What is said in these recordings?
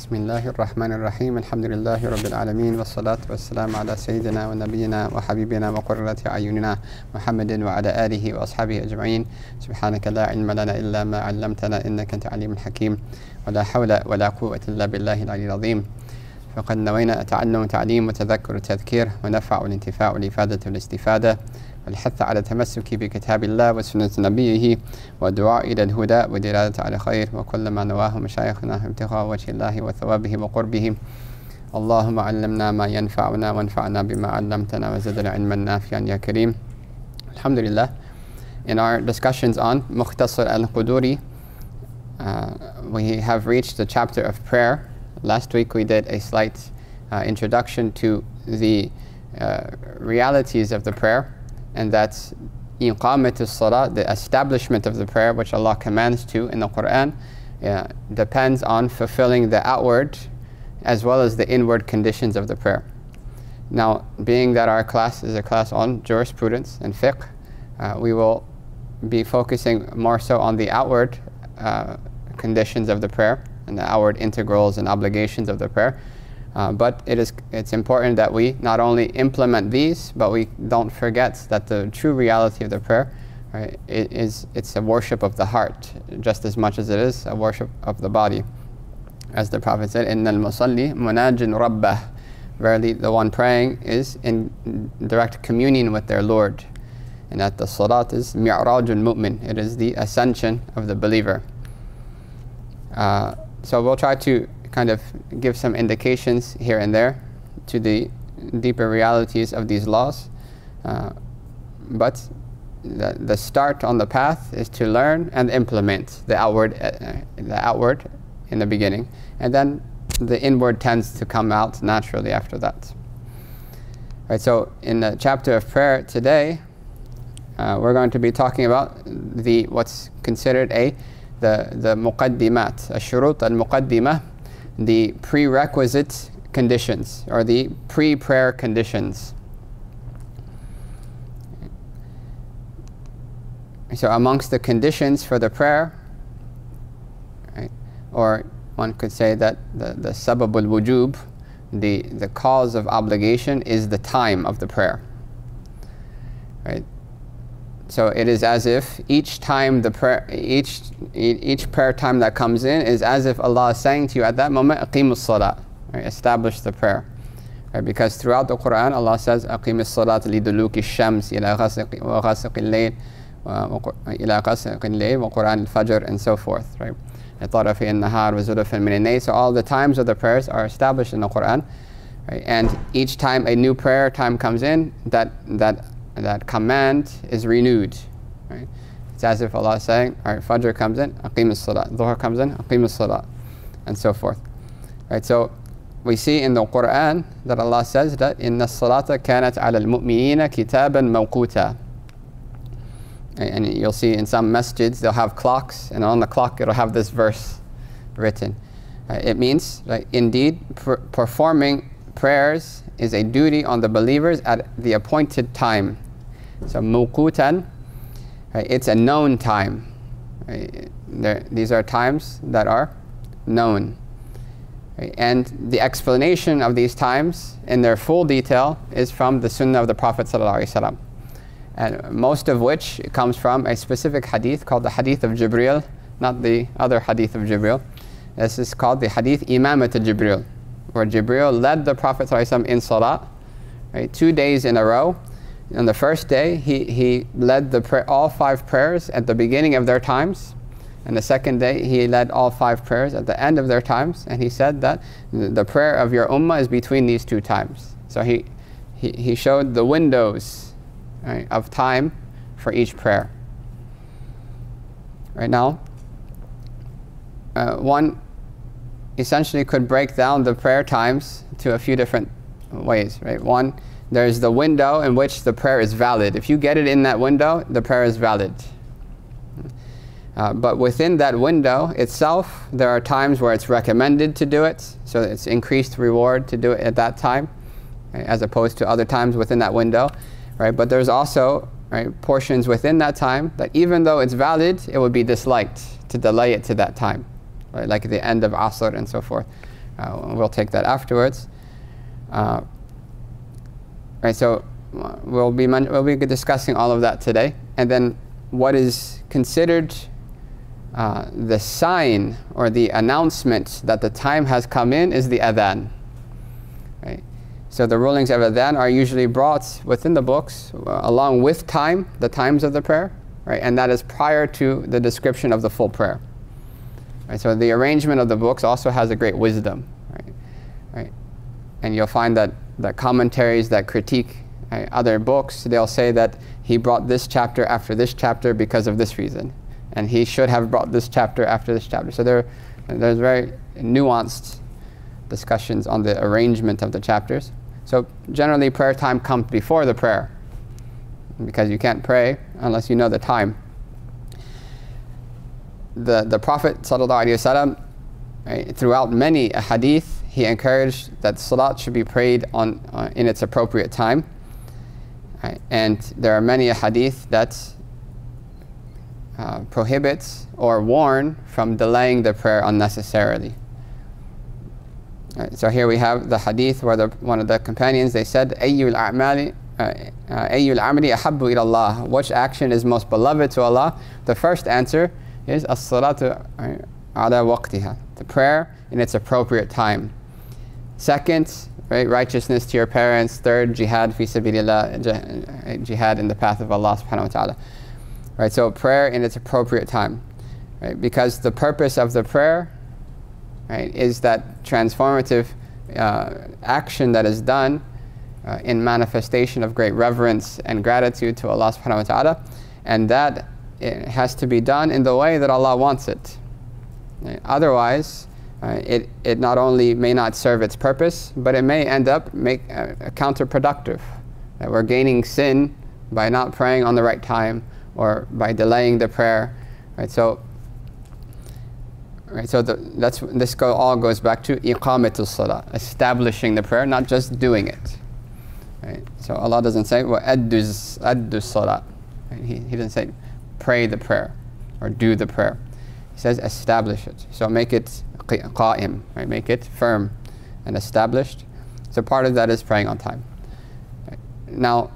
Bismillahir Rahmanir Rahim. Alhamdulillahi Rabbil Alameen. Wassalatu wassalamu ala Sayyidina wa Nabiyyina wa Habibina wa Qurrati Ayunina Muhammadin wa ala alihi wa ashabihi ajma'in. Subhanaka la ilma lana illa ma 'allamtana innaka anta alimul hakim. Wa la hawla wa la quwwata illa billahi al-'aliyyil 'azim. فقد نوينا التعلم تعليم وتذكر التذكير ونفع والانتفاع والإفادة والاستفادة والحث على التمسك بكتاب الله وسنة نبيه والدعاء إلى الهدى والدلالة على خير وكل ما نواه مشايخنا ابتغاء وجه الله وثوابه وقربه. اللهم علمنا ما ينفعنا وانفعنا بما علمتنا وزدنا علما نافعا يا كريم. Alhamdulillah, in our discussions on Mukhtasar al-Quduri, we have reached the chapter of prayer. Last week we did a slight introduction to the realities of the prayer, and that's iqamatus salah, the establishment of the prayer which Allah commands to in the Quran, depends on fulfilling the outward as well as the inward conditions of the prayer. Now, being that our class is a class on jurisprudence and fiqh, we will be focusing more so on the outward conditions of the prayer and the outward integrals and obligations of the prayer. But it's important that we not only implement these, but we don't forget that the true reality of the prayer, right, it's a worship of the heart just as much as it is a worship of the body. As the Prophet said, إِنَّ الْمُصَلِّ مُنَاجٍ رَبَّهِ, verily the one praying is in direct communion with their Lord. And that the salat is mi'raj al-mu'min, it is the ascension of the believer. So we'll try to kind of give some indications here and there to the deeper realities of these laws. But the start on the path is to learn and implement the outward in the beginning, and then the inward tends to come out naturally after that. Right, so in the chapter of prayer today, we're going to be talking about what's considered the muqaddimat, ashurut al-muqaddimah, the prerequisite conditions or the pre-prayer conditions. So amongst the conditions for the prayer, right, or one could say that the sabab al-wujub, the cause of obligation, is the time of the prayer. Right? So it is as if each time the prayer, each prayer time that comes in is as if Allah is saying to you at that moment, aqimus salat, right? Establish the prayer. Right? Because throughout the Quran, Allah says, aqimus salat li duluki shams ila ghasaqi al-layl ila ghasaqi al-layl wa Quran al-fajr, and so forth. Right? Tarafi an-nahar wa zulufan min al-layl. So all the times of the prayers are established in the Quran. Right? And each time a new prayer time comes in, that command is renewed. Right? It's as if Allah is saying, all right, Fajr comes in, aqimus salat. Dhuhr comes in, aqimus salat, and so forth. Right? So we see in the Quran that Allah says that inna salata kanat ala al-mu'minina kitaban mawquta. And you'll see in some masjids they'll have clocks, and on the clock it'll have this verse written. It means, right, indeed, performing prayers is a duty on the believers at the appointed time. So mawqutan, right, it's a known time. Right? These are times that are known. Right? And the explanation of these times in their full detail is from the Sunnah of the Prophet ﷺ. And most of which comes from a specific hadith called the Hadith of Jibril, not the other Hadith of Jibril. This is called the Hadith Imamat al-Jibril, where Jibril led the Prophet ﷺ in salat, right, 2 days in a row. On the first day, he led all 5 prayers at the beginning of their times. And the second day, he led all 5 prayers at the end of their times. And he said that the prayer of your ummah is between these 2 times. So he showed the windows, right, of time for each prayer. Right now, one essentially could break down the prayer times to a few different ways. Right? One, there's the window in which the prayer is valid. If you get it in that window, the prayer is valid. But within that window itself, there are times where it's recommended to do it, so it's increased reward to do it at that time, right, as opposed to other times within that window. Right? But there's also, right, portions within that time that even though it's valid, it would be disliked to delay it to that time. Right? Like the end of Asr and so forth. We'll take that afterwards. Right, so we'll be discussing all of that today. And then what is considered the sign or the announcement that the time has come in is the adhan. Right? So the rulings of adhan are usually brought within the books along with time, the times of the prayer, right? And that is prior to the description of the full prayer. Right? So the arrangement of the books also has a great wisdom. Right? Right? And you'll find that the commentaries that critique other books, they'll say that he brought this chapter after this chapter because of this reason, and he should have brought this chapter after this chapter. So there's very nuanced discussions on the arrangement of the chapters. So generally prayer time comes before the prayer, because you can't pray unless you know the time. The Prophet ﷺ, throughout many hadith, he encouraged that salat should be prayed in its appropriate time. And there are many hadith that prohibits or warn from delaying the prayer unnecessarily. So here we have the hadith where one of the companions, they said, Ayyul amali ahabbu ila Allah. Which action is most beloved to Allah? The first answer is as-salatu ala waqtiha, the prayer in its appropriate time. Second, righteousness to your parents. Third, jihad fi sabilillah, jihad in the path of Allah subhanahu wa ta'ala. Right, so prayer in its appropriate time. Right, because the purpose of the prayer, right, is that transformative action that is done in manifestation of great reverence and gratitude to Allah subhanahu wa ta'ala, and that it has to be done in the way that Allah wants it. Right? Otherwise, it not only may not serve its purpose, but it may end up counterproductive. That we're gaining sin by not praying on the right time or by delaying the prayer. Right? So, this all goes back to iqamatul salah, establishing the prayer, not just doing it. Right? So Allah doesn't say addu salah. Right? He doesn't say pray the prayer or do the prayer. He says establish it. So make it qa'im, right? Make it firm and established. So part of that is praying on time. Right? Now,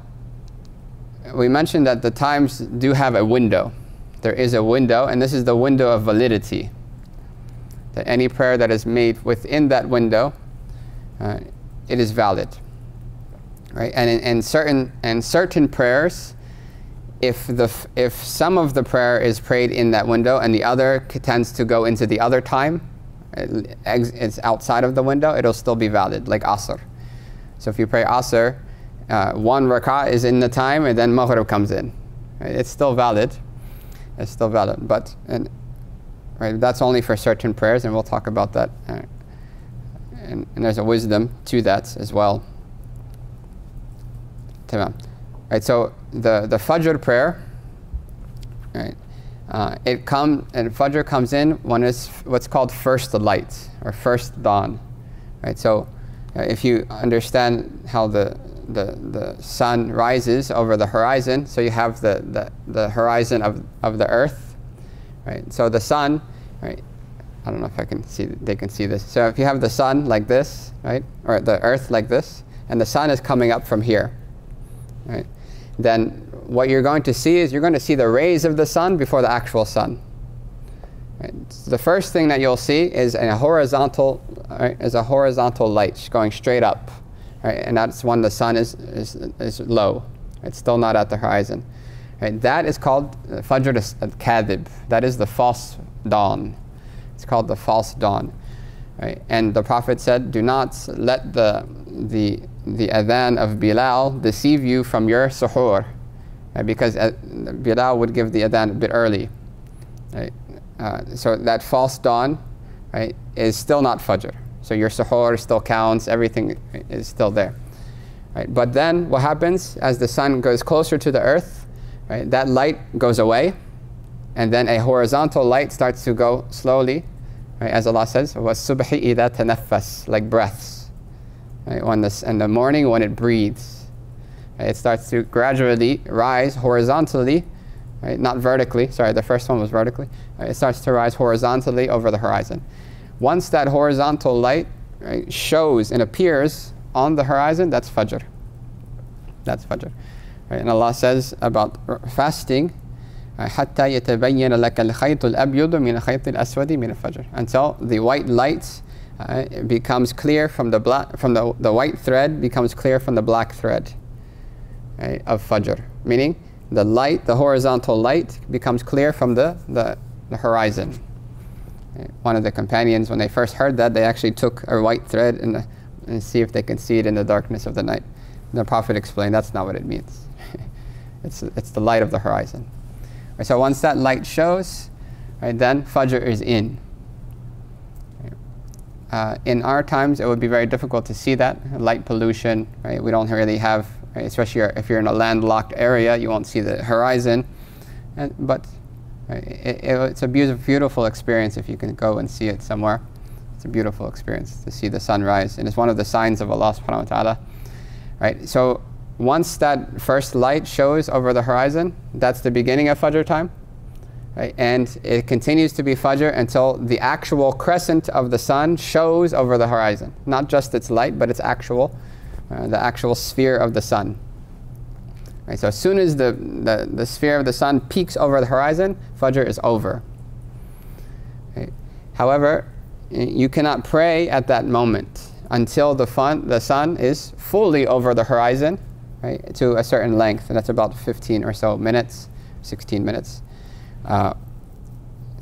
we mentioned that the times do have a window. There is a window, and this is the window of validity. That any prayer that is made within that window, it is valid. Right? And in certain prayers, if some of the prayer is prayed in that window and the other tends to go into the other time, it's outside of the window, it'll still be valid, like Asr. So if you pray Asr, one rak'ah is in the time and then Maghrib comes in. Right? It's still valid. It's still valid. But right, that's only for certain prayers, and we'll talk about that. And there's a wisdom to that as well. Tamam. Right, so the Fajr prayer, right, and Fajr comes in when it's what's called first light or first dawn. Right, so if you understand how the sun rises over the horizon, so you have the horizon of the earth, right? So the sun, right? I don't know if they can see this. So if you have the sun like this, right, or the earth like this, and the sun is coming up from here, right? Then what you're going to see is you're going to see the rays of the sun before the actual sun. Right? So the first thing that you'll see is a horizontal light going straight up, right? And that's when the sun is low. It's still not at the horizon. Right? That is called Fajr al-Kadhib. That is the false dawn. It's called the false dawn. Right? And the Prophet said, do not let the adhan of Bilal deceive you from your suhoor, right? Because Bilal would give the adhan a bit early, right? So that false dawn, right, is still not Fajr. So your suhoor still counts, everything is still there, right? But then what happens as the sun goes closer to the earth, right, that light goes away, and then a horizontal light starts to go slowly, right? As Allah says, وَالصُّبْحِ إِذَا تَنَفَّسْ, like breaths. Right, in the morning when it breathes, right, it starts to gradually rise horizontally, right, not vertically. Sorry, the first one was vertically. Right, it starts to rise horizontally over the horizon. Once that horizontal light right, shows and appears on the horizon, that's Fajr. That's Fajr. Right? And Allah says about fasting, حَتَّى يَتَبَيَّنَ لَكَ الْخَيْطُ الْأَبْيُضُ مِنَ الْخَيْطِ الْأَسْوَدِ مِنَ الْفَجْرِ, until the white light becomes clear from the black, from the white thread becomes clear from the black thread, right, of Fajr. Meaning the light, the horizontal light, becomes clear from the horizon. Right? One of the companions, when they first heard that, they actually took a white thread and see if they can see it in the darkness of the night. And the Prophet explained that's not what it means. It's the light of the horizon. Right, so once that light shows, right, then Fajr is in. In our times, it would be very difficult to see that. Light pollution, right? We don't really have, right, especially if you're in a landlocked area, you won't see the horizon. But right, it's a beautiful experience if you can go and see it somewhere. It's a beautiful experience to see the sunrise, and it's one of the signs of Allah subhanahu wa ta'ala. Right? So once that first light shows over the horizon, that's the beginning of Fajr time. Right? And it continues to be Fajr until the actual crescent of the sun shows over the horizon. Not just its light, but its the actual sphere of the sun. Right? So as soon as the sphere of the sun peaks over the horizon, Fajr is over. Right? However, you cannot pray at that moment until the sun is fully over the horizon, right, to a certain length, and that's about 15 or so minutes, 16 minutes.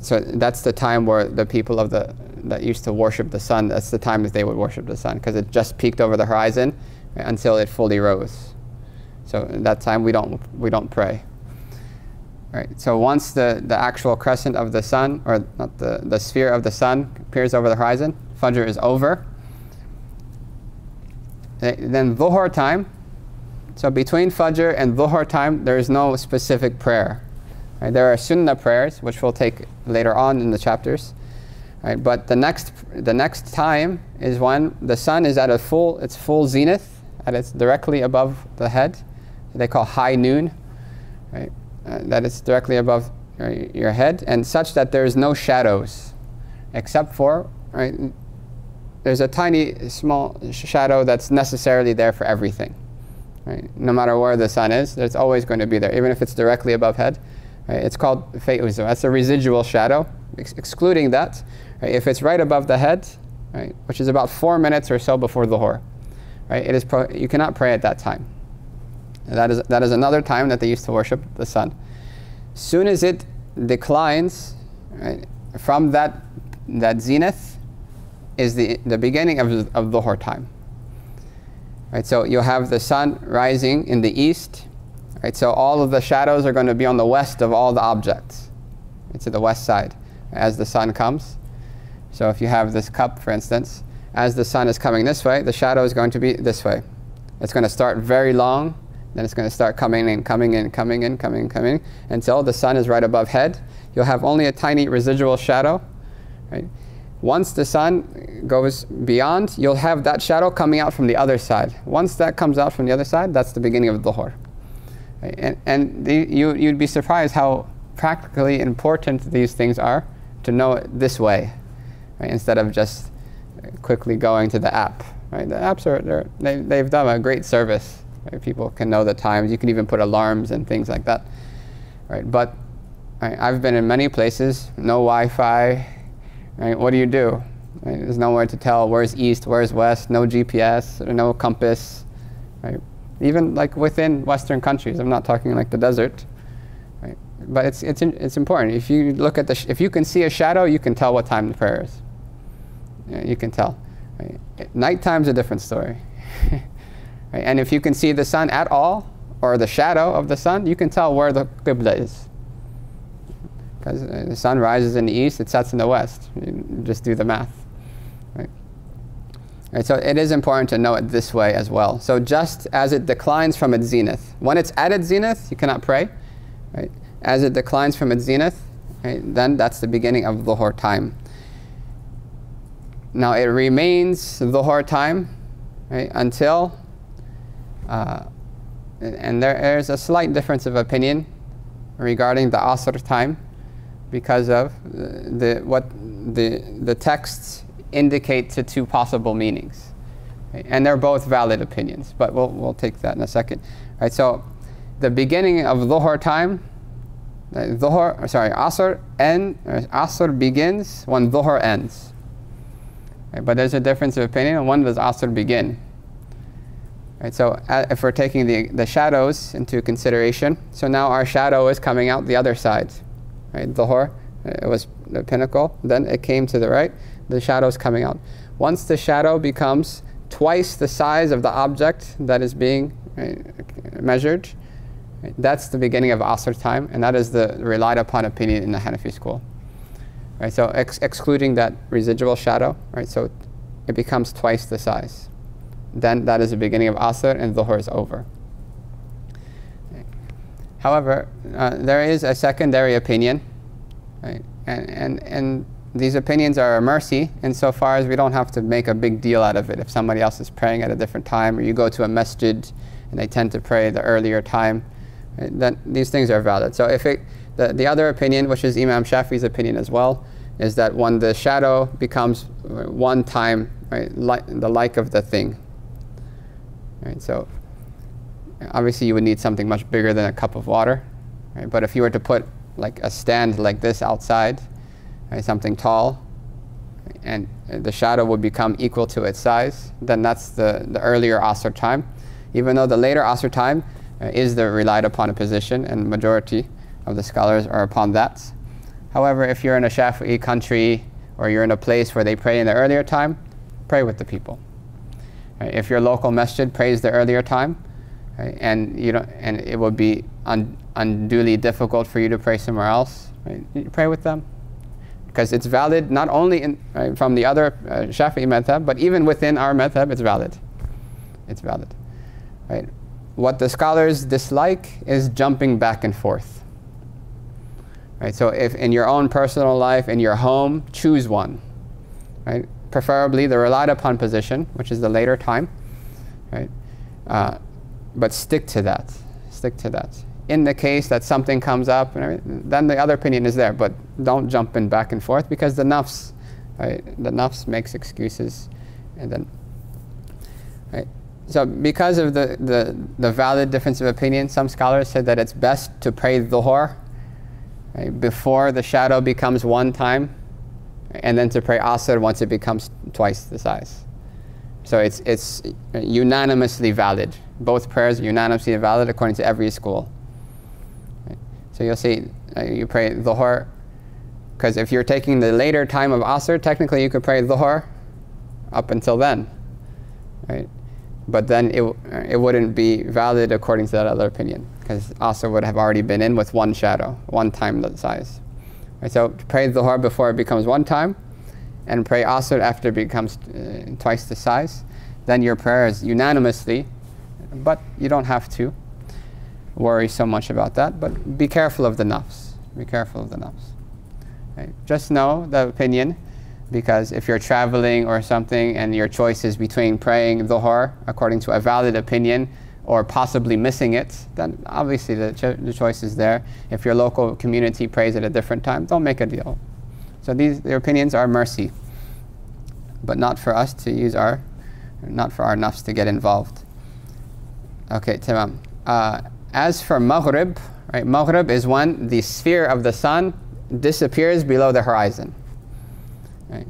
So that's the time where the people that used to worship the sun, that's the time that they would worship the sun, because it just peaked over the horizon, right, until it fully rose. So at that time we don't pray. Right. So once the actual crescent of the sun, or not the sphere of the sun, appears over the horizon, Fajr is over. Then Dhuhr time. So between Fajr and Dhuhr time, there is no specific prayer. Right? There are Sunnah prayers, which we'll take later on in the chapters. Right? But the next time is when the sun is at its full zenith, it's directly above the head. They call high noon. Right? That it's directly above your head, and such that there is no shadows, except for, right, there's a tiny small shadow that's necessarily there for everything. Right? No matter where the sun is, it's always going to be there, even if it's directly above head. Right? It's called fayuzu. That's a residual shadow. Excluding that, right, if it's right above the head, right, which is about 4 minutes or so before Dhuhr, right, you cannot pray at that time. That is another time that they used to worship the sun. Soon as it declines, right, from that zenith is the beginning of Dhuhr time. Right, so you'll have the sun rising in the east. Right, so all of the shadows are going to be on the west of all the objects. It's to the west side as the sun comes. So if you have this cup, for instance, as the sun is coming this way, the shadow is going to be this way. It's going to start very long. Then it's going to start coming in, until the sun is right above head. You'll have only a tiny residual shadow. Right? Once the sun goes beyond, you'll have that shadow coming out from the other side. Once that comes out from the other side, that's the beginning of Dhuhr. Right? And you'd be surprised how practically important these things are to know it this way, right? Instead of just quickly going to the app. Right? The apps they've done a great service. Right? People can know the times. You can even put alarms and things like that. Right? But right, I've been in many places, no Wi-Fi. Right? What do you do? Right? There's nowhere to tell where's east, where's west, no GPS, no compass. Right? Even like within Western countries, I'm not talking like the desert. Right? But it's important. If you look at if you can see a shadow, you can tell what time the prayer is. You can tell. Right? Nighttime's a different story. Right? And if you can see the sun at all, or the shadow of the sun, you can tell where the Qibla is. Because the sun rises in the east, it sets in the west. You just do the math. Right? Right, so it is important to know it this way as well. So just as it declines from its zenith, when it's at its zenith, you cannot pray. Right? As it declines from its zenith, right, then that's the beginning of Dhuhr time. Now it remains Dhuhr time, right, until, and there's a slight difference of opinion regarding the Asr time, because of the texts indicate to two possible meanings. Right? And they're both valid opinions, but we'll take that in a second. Right, so the beginning of Dhuhr time, Asr begins when Dhuhr ends. Right, but there's a difference of opinion on when does Asr begin. Right, so if we're taking the shadows into consideration, so now our shadow is coming out the other side. Right, Dhuhr, it was the pinnacle, then it came to the right, the shadow's coming out. Once the shadow becomes twice the size of the object that is being measured, that's the beginning of Asr time, and that is the relied upon opinion in the Hanafi school. Right, so excluding that residual shadow, right, so it becomes twice the size. Then that is the beginning of Asr, and Dhuhr is over. However, there is a secondary opinion, right, and these opinions are a mercy insofar as we don't have to make a big deal out of it. If somebody else is praying at a different time, or you go to a masjid and they tend to pray the earlier time, right, then these things are valid. So if the other opinion, which is Imam Shafi's opinion as well, is that when the shadow becomes one time, right, the like of the thing. Right, so obviously you would need something much bigger than a cup of water, right? But if you were to put like a stand like this outside, right, something tall, and the shadow would become equal to its size, then that's the earlier Asr time. Even though the later Asr time is the relied upon position, and majority of the scholars are upon that. However, if you're in a Shafi'i country, or you're in a place where they pray in the earlier time, pray with the people. Right, if your local masjid prays the earlier time, right, and it would be unduly difficult for you to pray somewhere else, right, you pray with them, because it's valid not only from the other Shafi'i madhab, but even within our madhab, it's valid. It's valid. Right. What the scholars dislike is jumping back and forth. Right. So if in your own personal life, in your home, choose one. Right. Preferably the relied upon position, which is the later time. Right. But stick to that. Stick to that. In the case that something comes up, then the other opinion is there, but don't jump in back and forth, because the nafs, right, the nafs makes excuses, and then, right. So because of the valid difference of opinion, some scholars said that it's best to pray Dhuhr, right, before the shadow becomes one time, and then to pray Asr once it becomes twice the size. So it's unanimously valid. Both prayers are unanimously valid according to every school. Right. So you'll see, you pray Dhuhr, because if you're taking the later time of Asr, technically you could pray Dhuhr up until then. Right. But then it wouldn't be valid according to that other opinion, because Asr would have already been in with one shadow, one time the size. Right, so pray Dhuhr before it becomes one time, and pray Asr after it becomes twice the size. Then your prayer is unanimously, but you don't have to worry so much about that. But be careful of the nafs. Be careful of the nafs. Right? Just know the opinion, because if you're traveling or something and your choice is between praying Dhuhr according to a valid opinion or possibly missing it, then obviously the choice is there. If your local community prays at a different time, don't make a deal. So their opinions are mercy, but not for us to use not for our nafs to get involved. Okay, tamam. As for Maghrib, right, Maghrib is when the sphere of the sun disappears below the horizon. Right?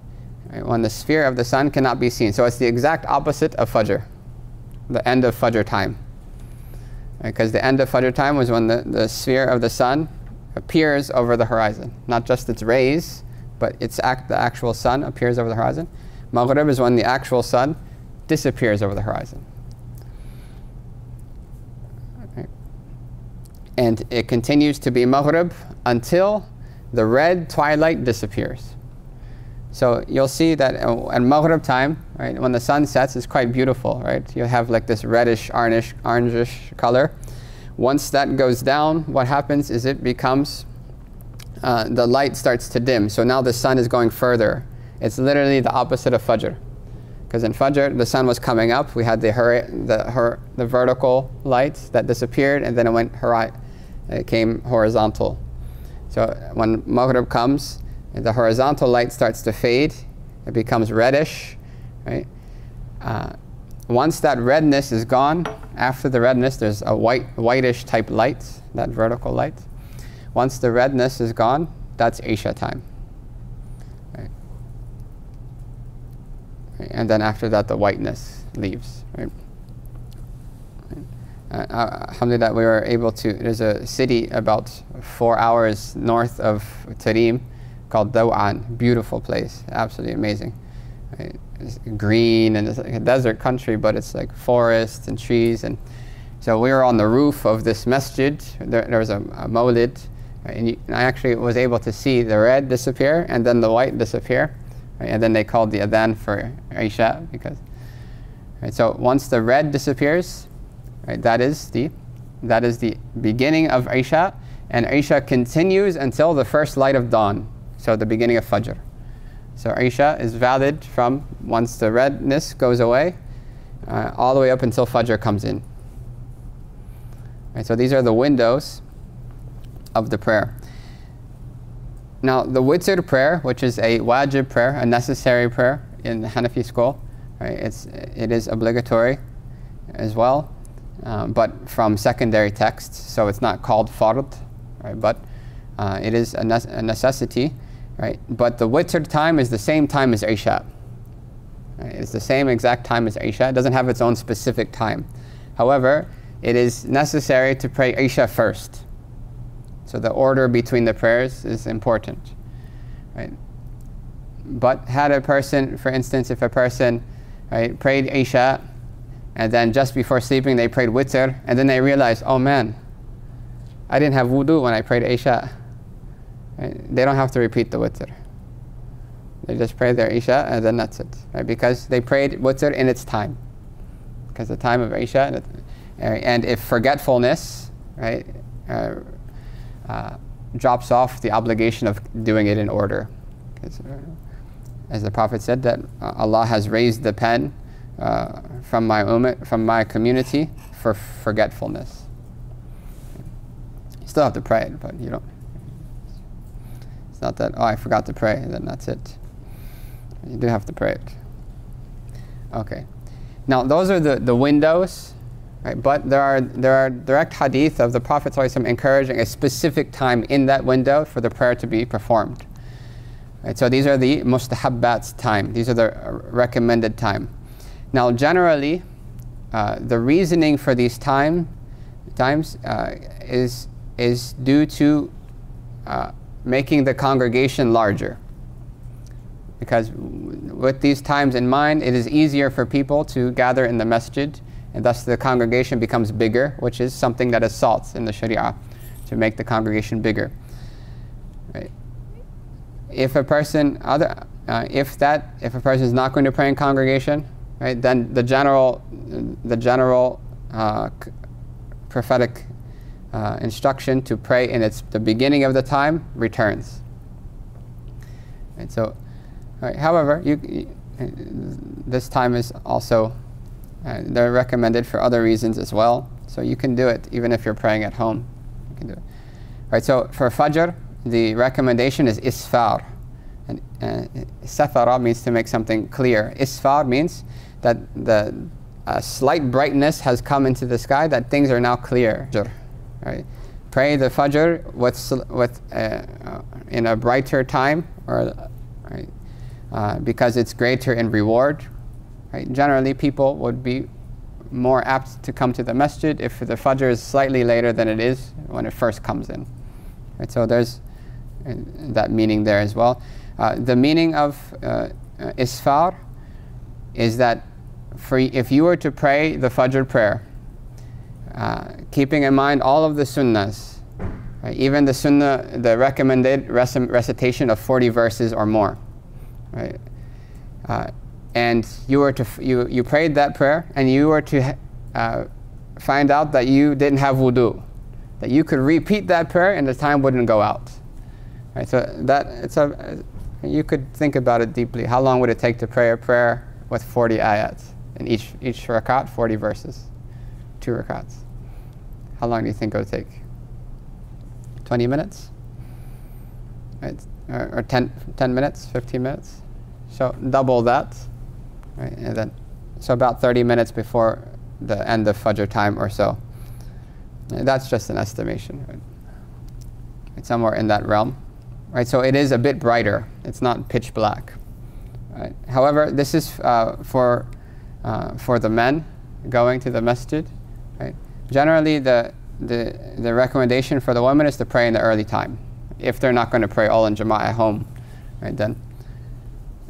Right, when the sphere of the sun cannot be seen. So it's the exact opposite of Fajr, the end of Fajr time. Because the end of Fajr time was when the sphere of the sun appears over the horizon. Not just its rays, but the actual sun appears over the horizon. Maghrib is when the actual sun disappears over the horizon. Okay. And it continues to be Maghrib until the red twilight disappears. So you'll see that at Maghrib time, right, when the sun sets, it's quite beautiful, right? You have like this reddish, orangish color. Once that goes down, what happens is it becomes, the light starts to dim. So now the sun is going further. It's literally the opposite of Fajr. Because in Fajr, the sun was coming up. We had the vertical light that disappeared, and then it came horizontal. So when Maghrib comes, the horizontal light starts to fade, it becomes reddish, right? Once that redness is gone, after the redness there's a whitish type light, that vertical light. Once the redness is gone, that's Isha time. Right? And then after that the whiteness leaves. Right? Alhamdulillah, we were able to, there's a city about 4 hours north of Tarim called Daw'an, beautiful place, absolutely amazing. Right? It's green and it's like a desert country, but it's like forests and trees. And so we were on the roof of this masjid. There was a mawlid, right? And I actually was able to see the red disappear and then the white disappear, right? And then they called the Adhan for Isha because, right? So once the red disappears, right, that is the beginning of Isha, and Isha continues until the first light of dawn, so the beginning of Fajr. So Isha is valid from once the redness goes away, all the way up until Fajr comes in. Right, so these are the windows of the prayer. Now the witr prayer, which is a wajib prayer, a necessary prayer in the Hanafi school, right, it is obligatory as well, but from secondary texts, so it's not called fard, right, but it is a necessity. Right? But the witr time is the same time as Isha. Right? It's the same exact time as Isha. It doesn't have its own specific time. However, it is necessary to pray Isha first. So the order between the prayers is important. Right? But had a person, for instance, if a person, right, prayed Isha and then just before sleeping they prayed witr and then they realized, oh man, I didn't have wudu when I prayed Isha. Right? They don't have to repeat the witr. They just pray their Isha and then that's it. Right? Because they prayed witr in its time. Because the time of Isha, and if forgetfulness, right, drops off the obligation of doing it in order. As the Prophet said that Allah has raised the pen from my ummah, from my community for forgetfulness. You still have to pray it, but you don't. It's not that, oh, I forgot to pray, and then that's it. You do have to pray it. Okay. Now, those are the windows, right? But there are direct hadith of the Prophet ﷺ encouraging a specific time in that window for the prayer to be performed. Right? So these are the mustahabbat's time. These are the recommended time. Now, generally, the reasoning for these times is due to making the congregation larger. Because with these times in mind, it is easier for people to gather in the masjid, and thus the congregation becomes bigger, which is something that is sought in the Sharia, to make the congregation bigger. Right? If a person if a person is not going to pray in congregation, right, then the general prophetic instruction to pray in the beginning of the time returns. And so, right, however, this time is also they're recommended for other reasons as well. So you can do it even if you're praying at home. You can do it. Right. So for Fajr, the recommendation is isfar, and safara means to make something clear. Isfar means that the slight brightness has come into the sky, that things are now clear. Right? Pray the Fajr in a brighter time, or right, because it's greater in reward. Right? Generally, people would be more apt to come to the masjid if the Fajr is slightly later than it is when it first comes in. Right? So there's that meaning there as well. The meaning of isfar is that if you were to pray the Fajr prayer, keeping in mind all of the sunnahs, right? Even the sunnah, the recommended recitation of 40 verses or more, right? And you were to you prayed that prayer, and you were to find out that you didn't have wudu, that you could repeat that prayer and the time wouldn't go out. Right? So that you could think about it deeply. How long would it take to pray a prayer with 40 ayats? In each rakat, 40 verses, 2 rakats. How long do you think it would take? 20 minutes? Right? Or 10 minutes, 15 minutes? So double that, right? And then, so about 30 minutes before the end of Fajr time or so. And that's just an estimation, right? It's somewhere in that realm, right? So it is a bit brighter. It's not pitch black, right? However, this is for the men going to the masjid, right? Generally, the recommendation for the women is to pray in the early time, if they're not going to pray all in Jama'ah at home, right? Then,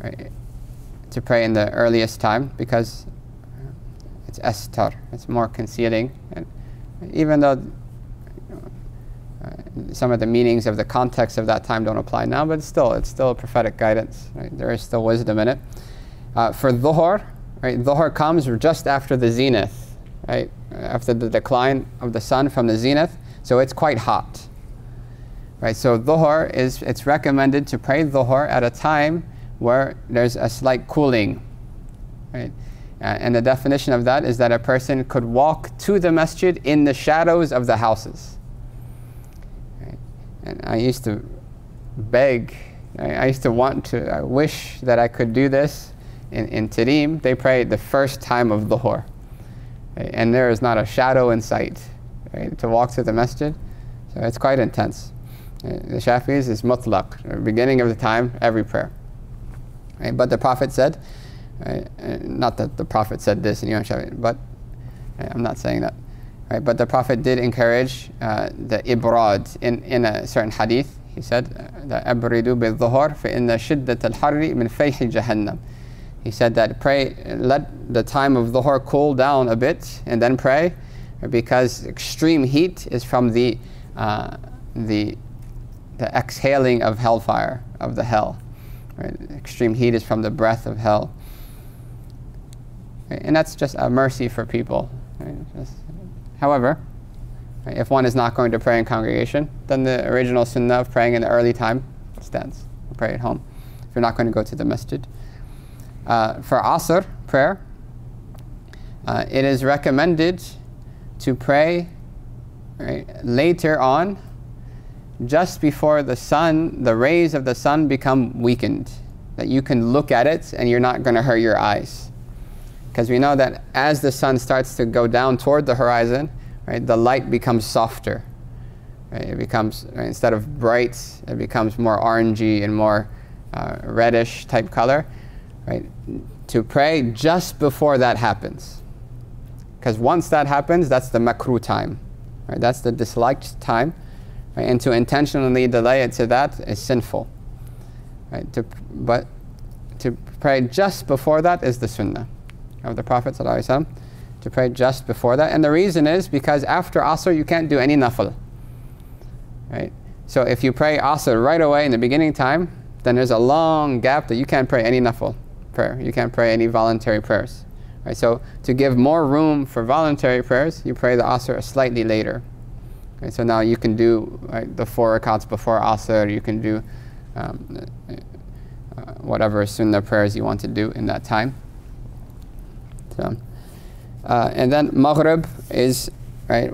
right, to pray in the earliest time, because it's astar, it's more concealing, and even though some of the meanings of the context of that time don't apply now, but still, it's still a prophetic guidance, right? There is still wisdom in it. For dhuhr, right, dhuhr comes just after the zenith, right? After the decline of the sun from the zenith, so it's quite hot, right? So dhuhr it's recommended to pray dhuhr at a time where there's a slight cooling, right? And the definition of that is that a person could walk to the masjid in the shadows of the houses. Right? And I used to beg, I used to I wish that I could do this. In Tarim, they pray the first time of dhuhr, right? And there is not a shadow in sight, right, to walk to the masjid. So it's quite intense. The Shafi'is is mutlaq, beginning of the time, every prayer. Right? But the Prophet said, not that the Prophet said this in Imam Shafi'i, but I'm not saying that. Right? But the Prophet did encourage the ibrad in a certain hadith. He said, "Abridu bil-dhuhr fa inna shiddat al-harri min fayhi jahannam." He said that let the time of dhuhr cool down a bit and then pray, because extreme heat is from the exhaling of hellfire, of the hell. Right? Extreme heat is from the breath of hell. Right? And that's just a mercy for people. Right? However, right, if one is not going to pray in congregation, then the original sunnah of praying in the early time stands. Pray at home if you're not going to go to the masjid. For Asr prayer, it is recommended to pray, right, later on, just before the rays of the sun become weakened, that you can look at it and you're not going to hurt your eyes. Because we know that as the sun starts to go down toward the horizon, right, the light becomes softer. Right? It becomes, right, instead of bright, it becomes more orangey and more reddish type color. Right? To pray just before that happens. Because once that happens, that's the makruh time. Right? That's the disliked time. Right? And to intentionally delay it to that is sinful. Right? But to pray just before that is the sunnah of the Prophet ﷺ, to pray just before that. And the reason is because after Asr you can't do any nafil. Right? So if you pray Asr right away in the beginning time, then there's a long gap that you can't pray any nafil prayer. You can't pray any voluntary prayers. Right? So to give more room for voluntary prayers, you pray the Asr slightly later. Right? So now you can do, right, the 4 rakats before Asr, you can do whatever sunnah prayers you want to do in that time. So, and then Maghrib is, right,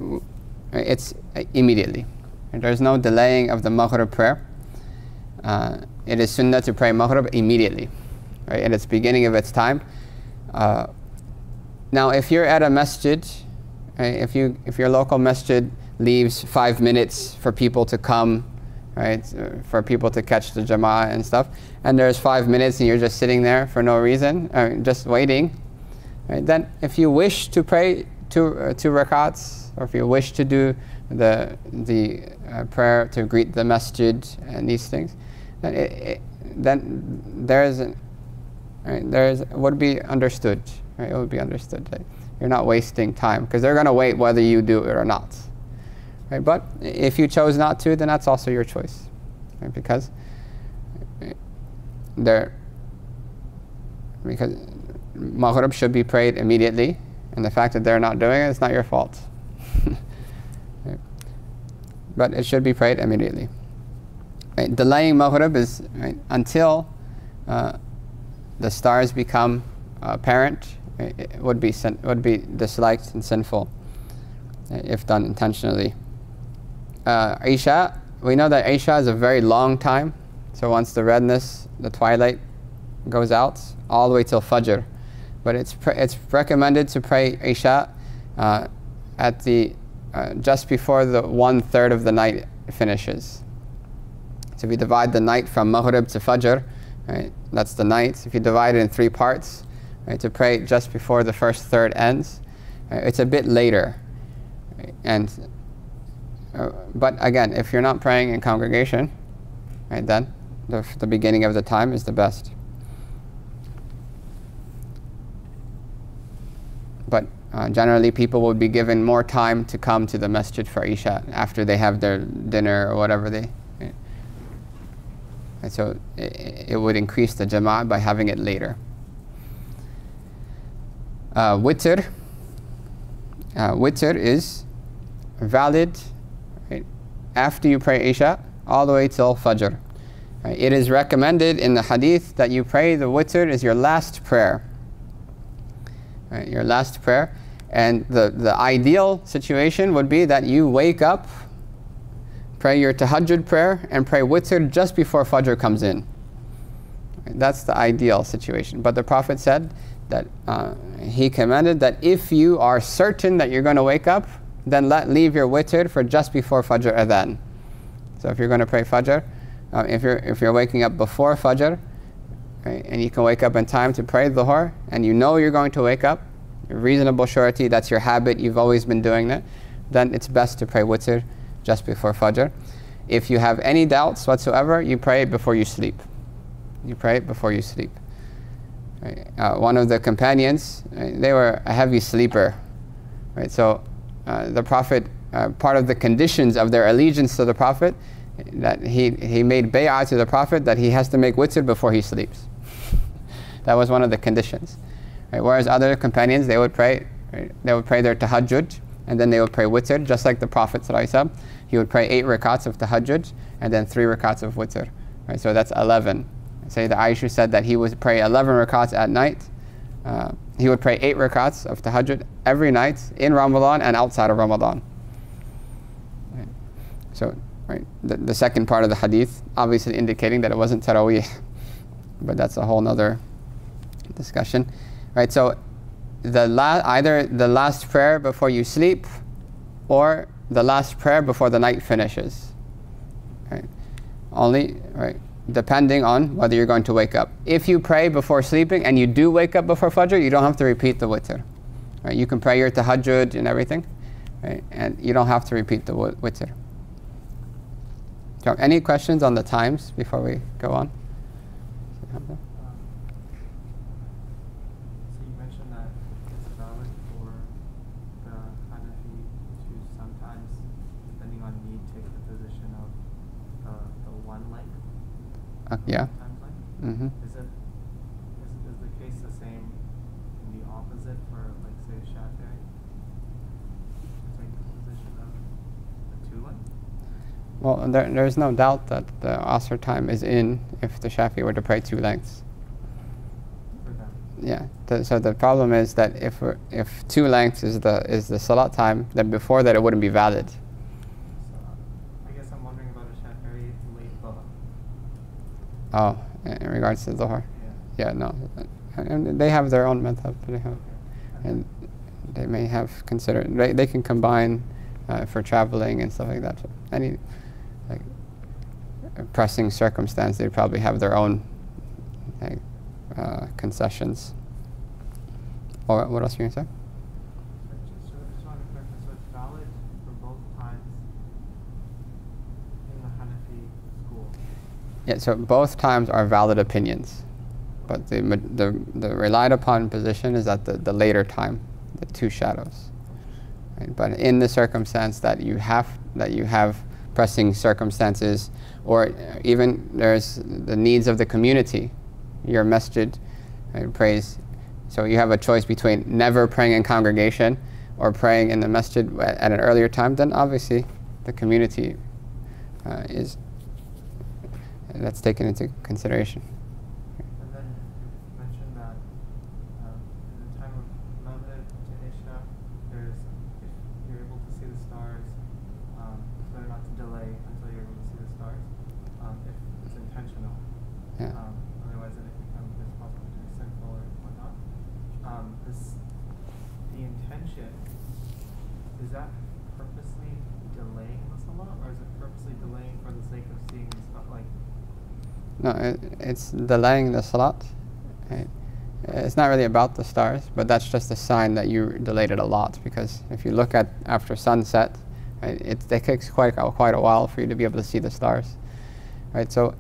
it's immediately. Right? There's no delaying of the Maghrib prayer. It is sunnah to pray Maghrib immediately, right, at its beginning of its time. Now, if you're at a masjid, right, if your local masjid leaves 5 minutes for people to come, right, for people to catch the jama'ah and stuff, and there's 5 minutes and you're just sitting there for no reason, just waiting, right, then if you wish to pray two rakats, or if you wish to do the prayer to greet the masjid and these things, then would be understood. Right? It would be understood that you're not wasting time, because they're going to wait whether you do it or not. Right? But if you chose not to, then that's also your choice, right? Because Maghrib should be prayed immediately, and the fact that they're not doing it is not your fault. Right? But it should be prayed immediately. Right? Delaying Maghrib is, right, until the stars become apparent. It would be disliked and sinful if done intentionally. Isha, we know that Isha is a very long time. So once the redness, the twilight goes out all the way till Fajr. But it's recommended to pray Isha at the just before the 1/3 of the night finishes. So if you divide the night from Maghrib to Fajr, right, that's the night. If you divide it in 3 parts, right, to pray just before the first third ends, it's a bit later. Right, and but again, if you're not praying in congregation, right, then the beginning of the time is the best. But generally people will be given more time to come to the masjid for Isha after they have their dinner or whatever they. Right? And so it would increase the jama'ah by having it later. Witr. Witr is valid, right, after you pray Isha all the way till Fajr. Right? It is recommended in the hadith that you pray the witr is your last prayer. Right, your last prayer, and the ideal situation would be that you wake up, pray your tahajjud prayer, and pray witr just before Fajr comes in. Right, that's the ideal situation. But the Prophet said that he commanded that if you are certain that you're going to wake up, then leave your witr for just before Fajr Adhan. So if you're going to pray Fajr, if you're waking up before Fajr, right, and you can wake up in time to pray Dhuhr, and you know you're going to wake up, reasonable surety, that's your habit, you've always been doing it, then it's best to pray witr just before Fajr. If you have any doubts whatsoever, you pray it before you sleep. You pray it before you sleep. Right. One of the companions, right, they were a heavy sleeper. Right? So the Prophet, part of the conditions of their allegiance to the Prophet, that he made bay'ah to the Prophet that he has to make witr before he sleeps. That was one of the conditions. Right? Whereas other companions, they would pray, right, they would pray their tahajjud, and then they would pray witr, just like the Prophet ﷺ. He would pray 8 rakats of tahajjud, and then 3 rakats of witr. Right? So that's 11. Sayyidah Aisha said that he would pray 11 rakats at night. He would pray 8 rakats of tahajjud every night in Ramadan and outside of Ramadan. Right? So, right, the second part of the hadith obviously indicating that it wasn't Taraweeh, but that's a whole nother discussion. Right, so either the last prayer before you sleep or the last prayer before the night finishes. Right? Only, right, depending on whether you're going to wake up. If you pray before sleeping and you do wake up before Fajr, you don't have to repeat the witr. Right? You can pray your tahajjud and everything, right? And you don't have to repeat the witr. So any questions on the times before we go on? Yeah. Mm-hmm. Is the case the same in the opposite for, like, say, a Shafi'i? Take the position of the 2 length? Well, there's no doubt that the Asr time is in if the Shafi'i were to pray 2 lengths. For them. Yeah. So the problem is that if 2 lengths is the salat time, then before that it wouldn't be valid. So I guess I'm wondering about a Shafi'i late Dhuhr. Oh, in regards to Dhuhr? Yeah, no. And they have their own madhab. And they may have considered, they can combine for traveling and stuff like that. So any pressing circumstance, they probably have their own concessions. Or what else are you going to say? I just want to clarify, so it's valid for both times in the Hanafi school? Yeah, so both times are valid opinions, but the relied upon position is at the later time, the 2 shadows. Right? But in the circumstance that you have pressing circumstances, or even there's the needs of the community, your masjid, right, prays. So you have a choice between never praying in congregation or praying in the masjid at an earlier time. Then obviously the community that's taken into consideration. And then you mentioned that in the time of Maghrib to Isha, if you're able to see the stars, it's better not to delay until you're able to see the stars, if it's intentional. Yeah. Otherwise, then it becomes initiate, is that purposely delaying the salah, or is it purposely delaying for the sake of seeing the stuff like? No, it's delaying the salat. Right? It's not really about the stars, but that's just a sign that you delayed it a lot, because if you look at after sunset, right, it takes quite a while for you to be able to see the stars. Right? So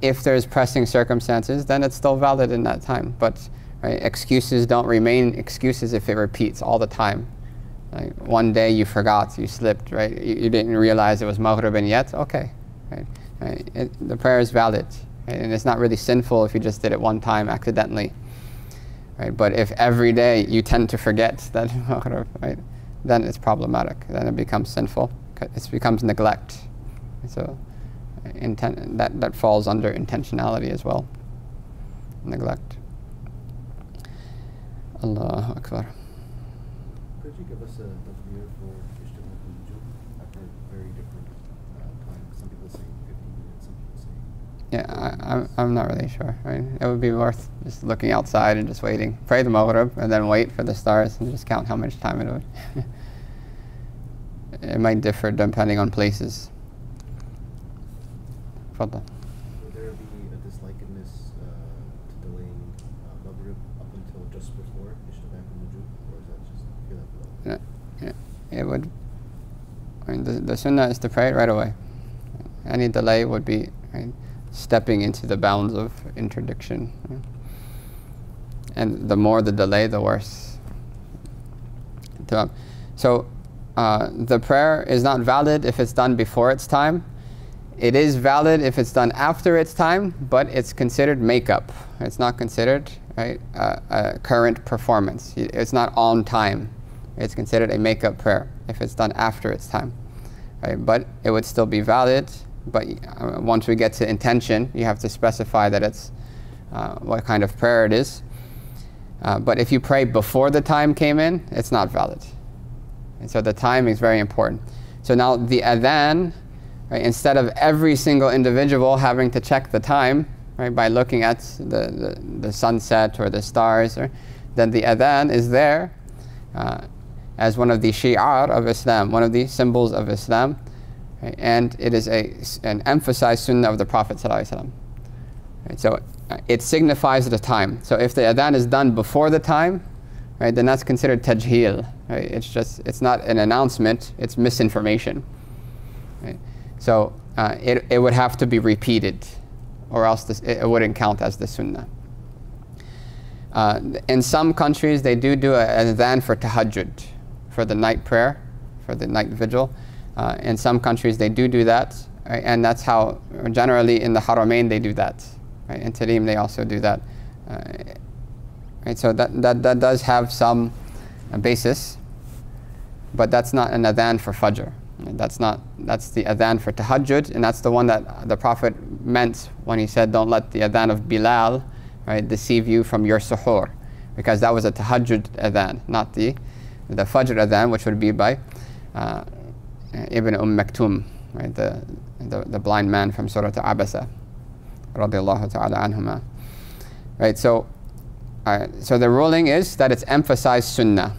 if there's pressing circumstances, then it's still valid in that time. But right, excuses don't remain excuses if it repeats all the time. Like one day you forgot, you slipped, right? You didn't realize it was Maghrib yet. Okay, right? The prayer is valid, right? And it's not really sinful if you just did it one time accidentally. Right? But if every day you tend to forget that Maghrib, right, then it's problematic. Then it becomes sinful. It becomes neglect. So that falls under intentionality as well. Neglect. Allahu Akbar. Could you give us a takbir for Ijtihad and Wujub? I've heard very different times. Some people say 15 minutes, some people say... Yeah, I'm not really sure. Right? It would be worth just looking outside and just waiting. Pray the Maghrib and then wait for the stars and just count how much time it would. It might differ depending on places. Fadda. Would there be a dislikedness to delaying Maghrib up until just before Ijtihad and Wujub? Or is that just feel like Yeah, it would. I mean, the sunnah is to pray it right away. Any delay would be stepping into the bounds of interdiction. And the more the delay, the worse. So the prayer is not valid if it's done before its time. It is valid if it's done after its time, but it's considered makeup. It's not considered a current performance. It's not on time. It's considered a makeup prayer if it's done after its time. Right? But it would still be valid. But once we get to intention, you have to specify that it's what kind of prayer it is. But if you pray before the time came in, it's not valid. And so the time is very important. So now the adhan, right, instead of every single individual having to check the time, right, by looking at the sunset or the stars, then the adhan is there as one of the shi'ar of Islam, one of the symbols of Islam. Right, and it is an emphasized sunnah of the Prophet ﷺ. Right, so it signifies the time. So if the adhan is done before the time, right, then that's considered tajheel. Right? It's not an announcement, it's misinformation. Right? So it would have to be repeated, or else it wouldn't count as the sunnah. In some countries, they do an adhan for tahajjud, for the night prayer, for the night vigil. In some countries, they do that, right? And that's how, generally in the Haramain, they do that. Right? In Tarim, they also do that. Right? So that does have some basis, but that's not an adhan for Fajr. That's the adhan for tahajjud, and that's the one that the Prophet meant when he said, don't let the adhan of Bilal, right, deceive you from your suhoor, because that was a tahajjud adhan, not the Fajr adhan, which would be by Ibn Maktum, right, the blind man from Surah Abasa, radiyallahu ta'ala anhuma. Right, so the ruling is that it's emphasized sunnah,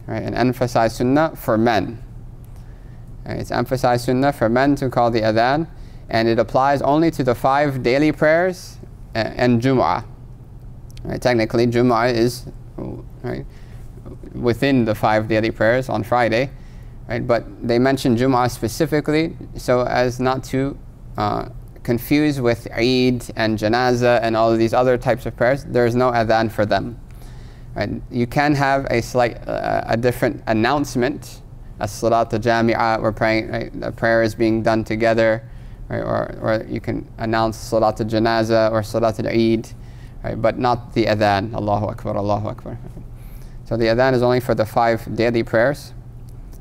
right, and emphasized sunnah for men. Right, it's emphasized sunnah for men to call the adhan, and it applies only to the 5 daily prayers and Jum'ah. Right, technically, Jum'ah is right, within the 5 daily prayers on Friday, right, but they mention Jum'ah specifically so as not to confuse with Eid and Janazah and all of these other types of prayers. There is no adhan for them. Right? You can have a different announcement, as Salat al-Jami'ah, we're praying, right, the prayer is being done together, right? Or you can announce Salat al-Janazah or Salat al-Eid, right? But not the adhan, Allahu Akbar, Allahu Akbar. So the adhan is only for the 5 daily prayers,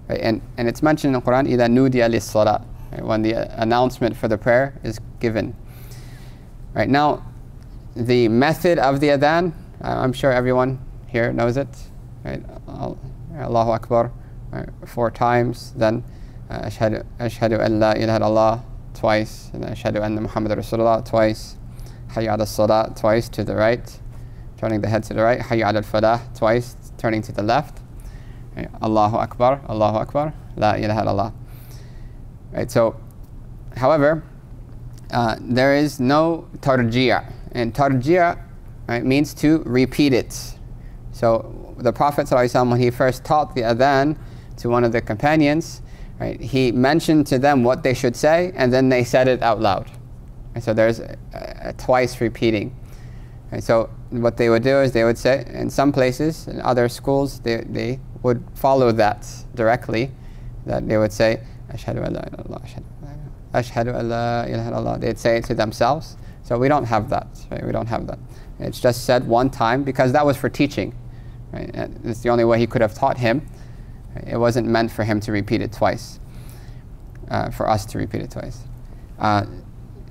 right? And it's mentioned in the Quran, إِذَا نُودِيَ لِلصَّلَاةِ, right? When the announcement for the prayer is given. Right, now, the method of the adhan, I'm sure everyone here knows it, right? Allahu Akbar, right, 4 times, then ashhadu an la ilaha illallah twice, and ashhadu anna Muhammad Rasulullah twice, hayya ala salat twice to the right, turning the head to the right, hayya ala falah twice, turning to the left. Right? Allahu Akbar, La ilaha illallah. Right? So, however, there is no tarjih, and tarjih, right, means to repeat it. So the Prophet ﷺ, when he first taught the adhan to one of the companions, right, he mentioned to them what they should say, and then they said it out loud. And so there's a twice repeating. And so what they would do is they would say, in some places, in other schools, they would follow that directly, that they would say, Ashhadu an la ilaha illallah, Ashhadu an la ilaha illallah. They'd say it to themselves. So we don't have that, right? We don't have that. It's just said one time, because that was for teaching. Right? And it's the only way he could have taught him. It wasn't meant for him to repeat it twice, for us to repeat it twice.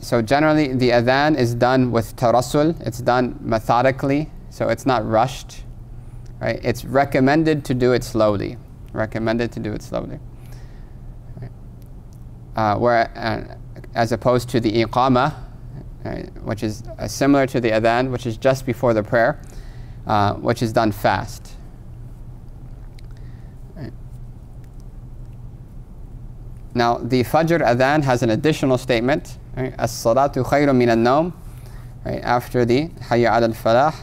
So generally the adhan is done with tarassul, it's done methodically, so it's not rushed. Right? It's recommended to do it slowly. Recommended to do it slowly. Right? As opposed to the iqamah, right, which is similar to the adhan, which is just before the prayer, which is done fast. Right. Now, the Fajr adhan has an additional statement, right? As-salatu khayrun min an-nawm. Right? After the hayya ala al-falah,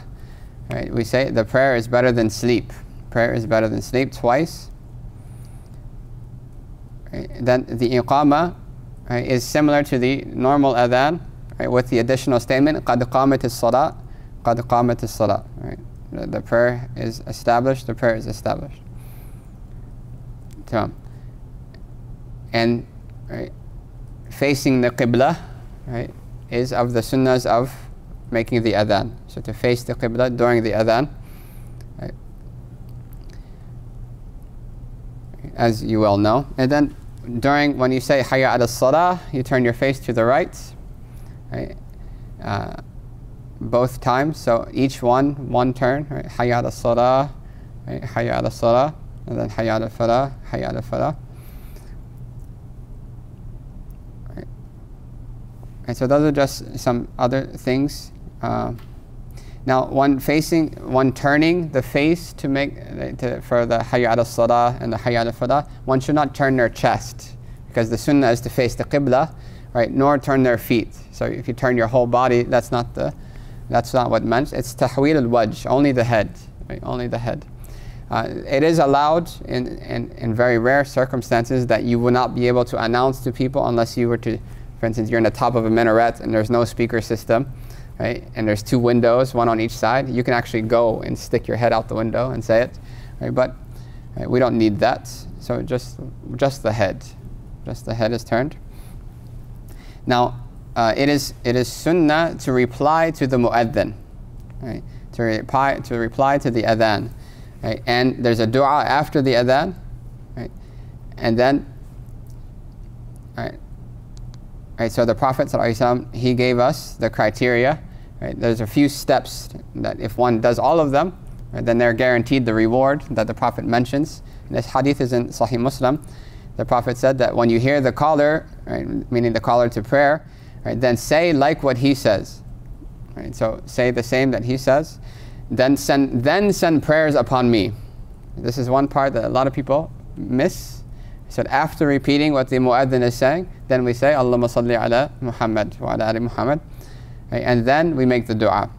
right, we say the prayer is better than sleep. Prayer is better than sleep twice. Right? Then the iqamah, right, is similar to the normal adhan, right, with the additional statement, قَدْ قَامَتِ الصَّلَاةِ قَدْ قَامَتِ الصَّلَاةِ. Right? The prayer is established, the prayer is established. And right, facing the qibla, right, is of the sunnahs of making the adhan. So to face the qibla during the adhan, right, as you well know. And then when you say hayya ala salah, you turn your face to the right, right, both times. So each one turn, right, hayya ala salah, right, hayya ala salah, and then hayya ala falah, hayya ala falah. Right. And so those are just some other things. Now, one turning the face to make for the hayya ala salah and the hayya ala falah, one should not turn their chest, because the sunnah is to face the qibla, right? Nor turn their feet. So if you turn your whole body, that's not what meant. It's tahweel al-wajh, only the head, right? Only the head. It is allowed in very rare circumstances that you will not be able to announce to people unless you were to, for instance, you're in the top of a minaret and there's no speaker system, right? And there's two windows, one on each side. You can actually go and stick your head out the window and say it, right? But right, we don't need that. So just the head. Just the head is turned. Now, it is sunnah to reply to the mu'adhin, right? To reply to the adhan, right? And there's a dua after the adhan, right? And then, right? So the Prophet ﷺ, he gave us the criteria, right? There's a few steps that if one does all of them, right, then they're guaranteed the reward that the Prophet mentions. And this hadith is in Sahih Muslim. The Prophet said that when you hear the caller, right, meaning the caller to prayer, right, then say like what he says. Right, so say the same that he says. Then send prayers upon me. This is one part that a lot of people miss. So after repeating what the mu'adhin is saying, then we say Allahumma salli ala Muhammad wa ala ali Muhammad. Right, and then we make the dua.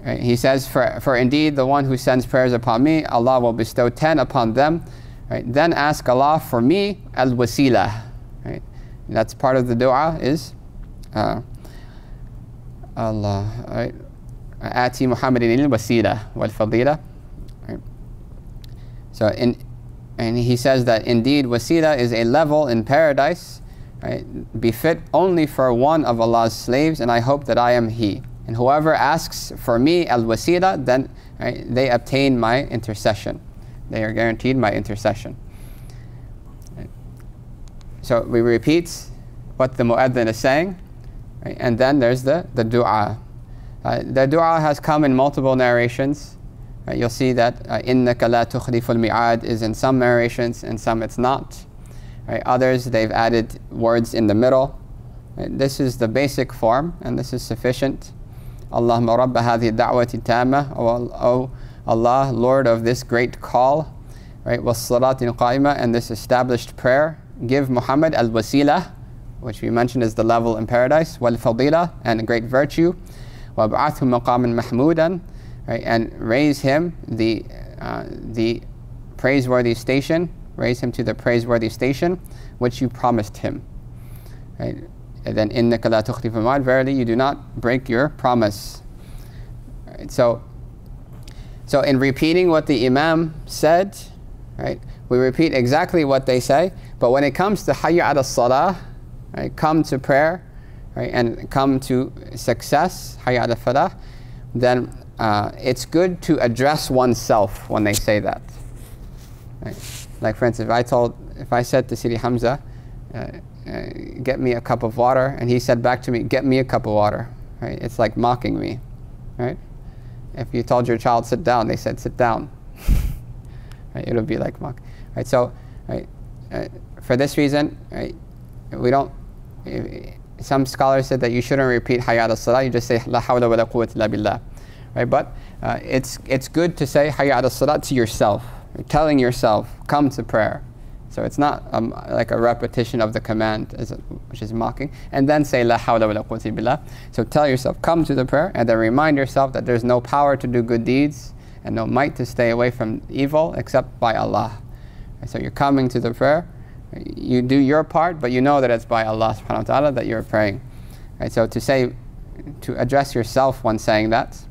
Right, he says, for indeed the one who sends prayers upon me, Allah will bestow 10 upon them. Right, then ask Allah for me al-wasila. Right, that's part of the dua is Allah, right, ati Muhammadin al-wasila wal-fadila. Right. So and he says that indeed wasila is a level in paradise, right, befit only for one of Allah's slaves, and I hope that I am he. And whoever asks for me al-wasila, then right, they obtain my intercession. They are guaranteed my intercession. Right. So we repeat what the mu'adhin is saying, right, and then there's the dua. The dua has come in multiple narrations. Right. You'll see that إِنَّكَ لَا تُخْلِفُ الْمِعَادِ is in some narrations, in some it's not. Right. Others, they've added words in the middle. Right. This is the basic form, and this is sufficient. Allahumma rabba hadhi da'wati tamma, O Allah, Lord of this great call, right? وَالصَّلَاةِ الْقَائِمَةِ, and this established prayer. Give Muhammad al-wasila, which we mentioned is the level in paradise, wal-fadila, and a great virtue, وَابْعَثْهُ مَقَامًا مَحْمُودًا, right? And raise him the praiseworthy station, raise him to the praiseworthy station, which you promised him. Right? And then, إِنَّكَ لَا تُخْلِفُ الْمِيعَادَ, verily you do not break your promise. Right? So in repeating what the Imam said, right, we repeat exactly what they say, but when it comes to Hayya ala Salah, right, come to prayer, right, and come to success, Hayya ala Falah, then it's good to address oneself when they say that. Right? Like for instance, if I said to Sidi Hamza, get me a cup of water, and he said back to me, get me a cup of water, right? It's like mocking me, right? If you told your child sit down, they said sit down, right? It would be like mock, right? So, right, for this reason, right, we don't. Some scholars said that you shouldn't repeat Hayya ala Salah. You just say La hawla wa la quwwata illa billah, right? But it's good to say Hayya ala Salah to yourself, telling yourself come to prayer. So it's not like a repetition of the command, which is mocking, and then say La hawla wa la quwwata billah. So tell yourself, come to the prayer, and then remind yourself that there's no power to do good deeds and no might to stay away from evil except by Allah. And so you're coming to the prayer, you do your part, but you know that it's by Allah subhanahu wa ta'ala that you're praying. Right? So to address yourself when saying that,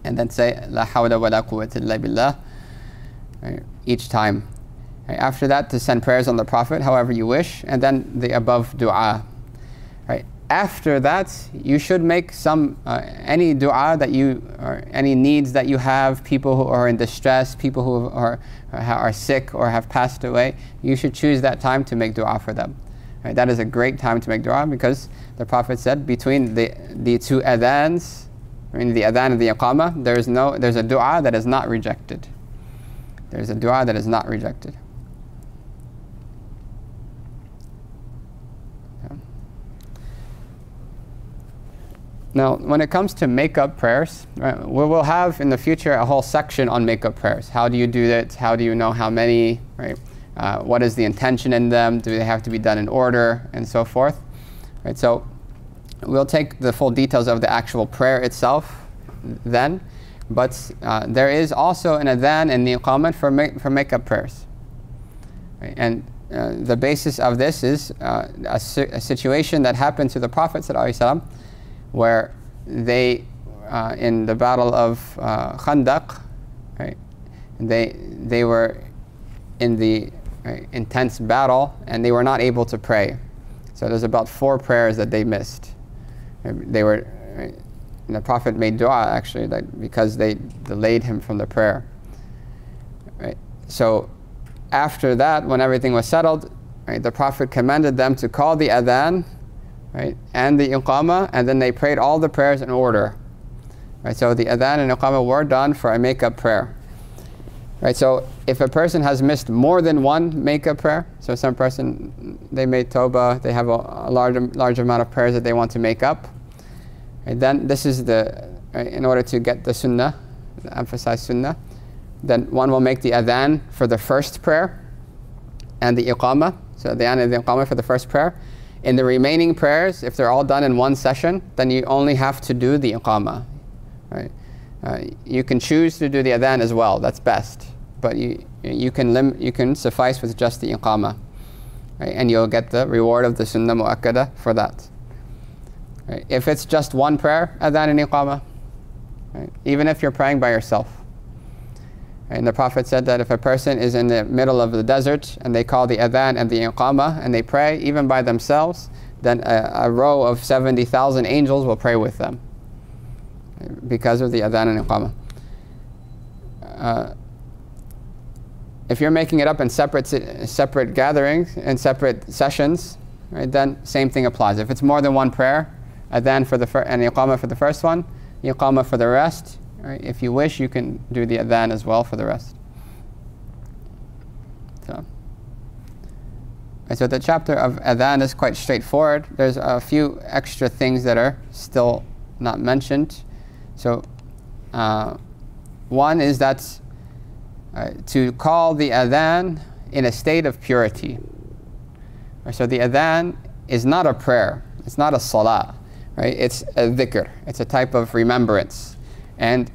and then say La hawla wa la quwwata illa billah, right, each time. Right, after that, to send prayers on the Prophet however you wish, and then the above dua. Right. After that, you should make any dua that or any needs that you have, people who are in distress, people who are sick or have passed away. You should choose that time to make dua for them. Right. That is a great time to make dua, because the Prophet said between the two adhans, I mean the adhan and the iqamah, there's a dua that is not rejected. There's a dua that is not rejected. Now, when it comes to make-up prayers, right, we will have in the future a whole section on make-up prayers. How do you do it? How do you know how many? Right? What is the intention in them? Do they have to be done in order, and so forth? Right. So we'll take the full details of the actual prayer itself then, but there is also an adhan and the iqamah for make-up prayers. Right? And the basis of this is a situation that happened to the Prophet ﷺ, where they, in the battle of Khandaq, right, they were in the intense battle, and they were not able to pray. So there's about 4 prayers that they missed. They were, and the Prophet made dua actually, because they delayed him from the prayer. Right. So after that, when everything was settled, right, the Prophet commanded them to call the adhan, right, and the iqamah, and then they prayed all the prayers in order. Right, so the adhan and iqamah were done for a make-up prayer. Right, so if a person has missed more than one make-up prayer, so some person, they made tawbah, they have a large amount of prayers that they want to make up, right, then this is in order to get the sunnah, emphasize sunnah, then one will make the adhan for the first prayer and the iqamah, so the adhan and the iqamah for the first prayer. In the remaining prayers, if they're all done in one session, then you only have to do the iqamah. Right? You can choose to do the adhan as well. That's best. But you can suffice with just the iqamah, right? And you'll get the reward of the sunnah mu'akkada for that. Right? If it's just one prayer, adhan and iqamah, right? Even if you're praying by yourself. And the Prophet said that if a person is in the middle of the desert and they call the adhan and the iqamah and they pray even by themselves, then a row of 70,000 angels will pray with them because of the adhan and iqamah. If you're making it up in separate gatherings and separate sessions, right, then same thing applies. If it's more than one prayer, adhan for the and iqamah for the first one, iqamah for the rest. Right? If you wish, you can do the adhan as well for the rest. So the chapter of adhan is quite straightforward. There's a few extra things that are still not mentioned. So one is that to call the adhan in a state of purity. So the adhan is not a prayer, it's not a salah, right? It's a dhikr, it's a type of remembrance. And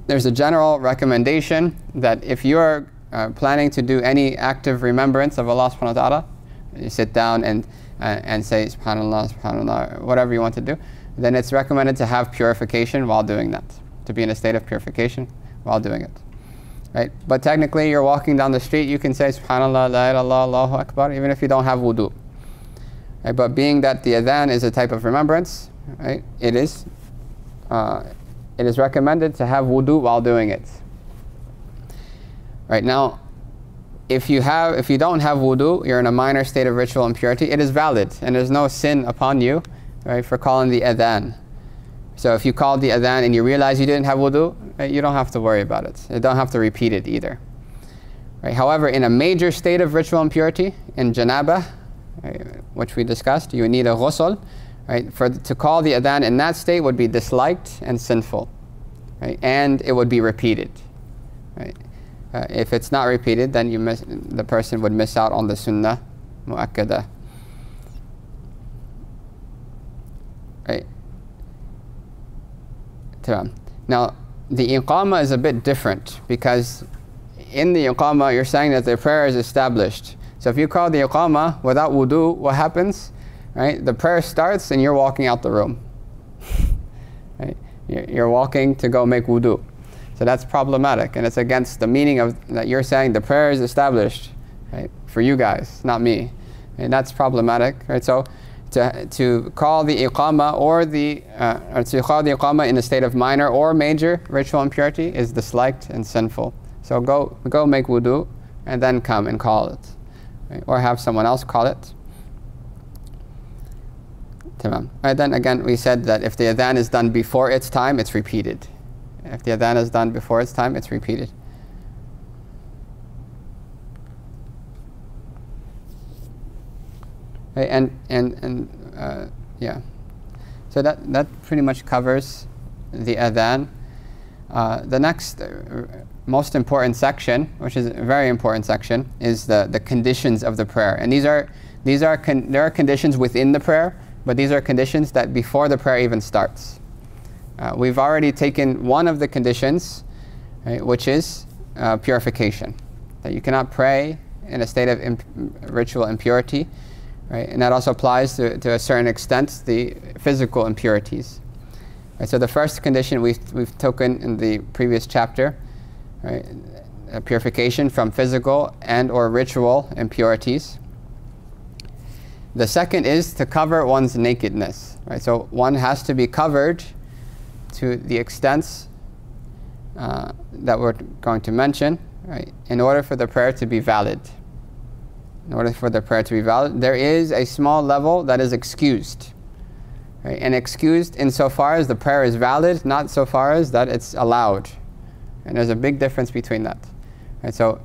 there's a general recommendation that if you're planning to do any active remembrance of Allah subhanahu wa ta'ala, you sit down and say subhanallah, subhanallah, whatever you want to do, then it's recommended to have purification while doing that, to be in a state of purification while doing it. Right? But technically you're walking down the street, you can say subhanallah, la ilaha illallah, Allahu akbar, even if you don't have wudu. Right? But being that the adhan is a type of remembrance, right, it is recommended to have wudu while doing it. Right now, if you don't have wudu, you're in a minor state of ritual impurity, it is valid and there's no sin upon you, right, for calling the adhan. So if you called the adhan and you realize you didn't have wudu, right, you don't have to worry about it. You don't have to repeat it either. Right? However, in a major state of ritual impurity, in janabah, right, which we discussed, you need a ghusl. Right? To call the adhan in that state would be disliked and sinful. Right? And it would be repeated. Right? If it's not repeated, then the person would miss out on the sunnah mu'akkadah. Right? Now, the iqamah is a bit different because in the iqamah you're saying that the prayer is established. So if you call the iqamah without wudu, what happens? Right? The prayer starts and you're walking out the room. Right? You're walking to go make wudu. So that's problematic and it's against the meaning of that you're saying the prayer is established, right, for you guys, not me. And that's problematic. Right? So to call the iqamah or to call the iqamah in a state of minor or major ritual impurity is disliked and sinful. So go make wudu and then come and call it, right? Or have someone else call it. Tamam. Right, then again we said that if the adhan is done before its time, it's repeated. If the adhan is done before its time, it's repeated. Right, yeah. So that pretty much covers the adhan. The next most important section, which is a very important section, is the conditions of the prayer. And there are conditions within the prayer, but these are conditions that before the prayer even starts. We've already taken one of the conditions, right, which is purification. That you cannot pray in a state of ritual impurity, right? And that also applies to a certain extent the physical impurities. Right, so the first condition we've taken in the previous chapter, right, purification from physical and or ritual impurities. The second is to cover one's nakedness. Right? So one has to be covered to the extents that we're going to mention, right, in order for the prayer to be valid. In order for the prayer to be valid, there is a small level that is excused. Right? And excused insofar as the prayer is valid, not so far as that it's allowed. And there's a big difference between that. Right? So,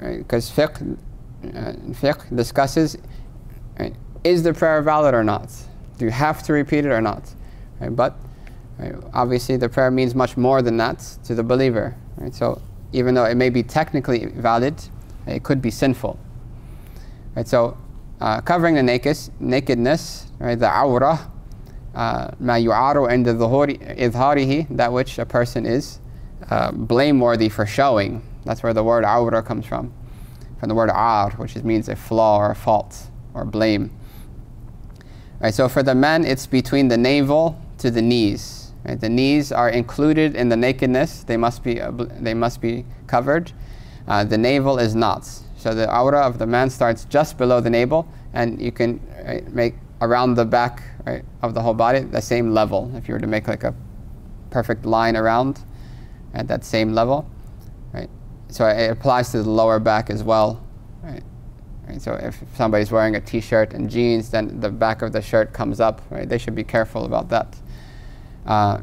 because fiqh discusses, right, is the prayer valid or not? Do you have to repeat it or not? Right? But right, obviously the prayer means much more than that to the believer. Right? So even though it may be technically valid, it could be sinful. Right? So covering the nakedness, right, the awrah, ma yu'aru inda idharihi, that which a person is blameworthy for showing. That's where the word awrah comes from the word ar, which means a flaw or a fault or blame. Right, so for the men, it's between the navel to the knees. Right? The knees are included in the nakedness; they must be covered. The navel is not. So the awrah of the man starts just below the navel, and you can, right, make around the back, right, of the whole body the same level. If you were to make like a perfect line around at that same level, right? So it applies to the lower back as well, right? Right? So if somebody's wearing a t-shirt and jeans, then the back of the shirt comes up, right? They should be careful about that.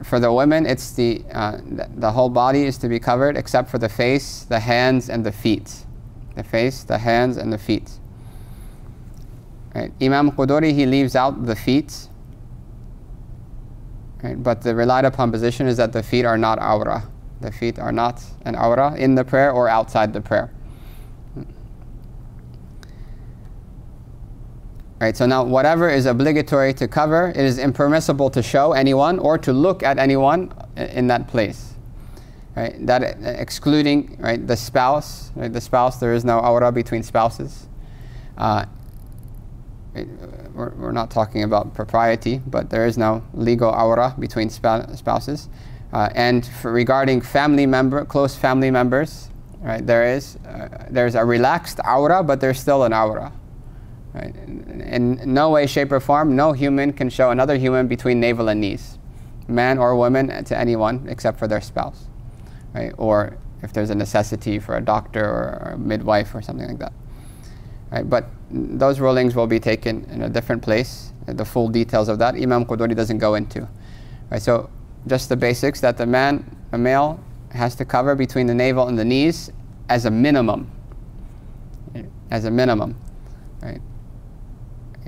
For the women, it's the whole body is to be covered except for the face, the hands, and the feet. The face, the hands, and the feet. Right? Imam Quduri, he leaves out the feet. Right? But the relied upon position is that the feet are not awrah. The feet are not an awrah in the prayer or outside the prayer. Right, so now whatever is obligatory to cover, it is impermissible to show anyone or to look at anyone in that place. Right, that excluding, right, the spouse. Right, the spouse, there is no awrah between spouses. We're not talking about propriety, but there is no legal awrah between spouses. And regarding close family members, right, there's a relaxed awrah, but there's still an awrah. Right? In no way, shape, or form, no human can show another human between navel and knees, man or woman, to anyone except for their spouse, right? Or if there's a necessity for a doctor or a midwife or something like that. Right? But those rulings will be taken in a different place. The full details of that Imam Quduri doesn't go into. Right? So just the basics that a male has to cover between the navel and the knees as a minimum. As a minimum. Right?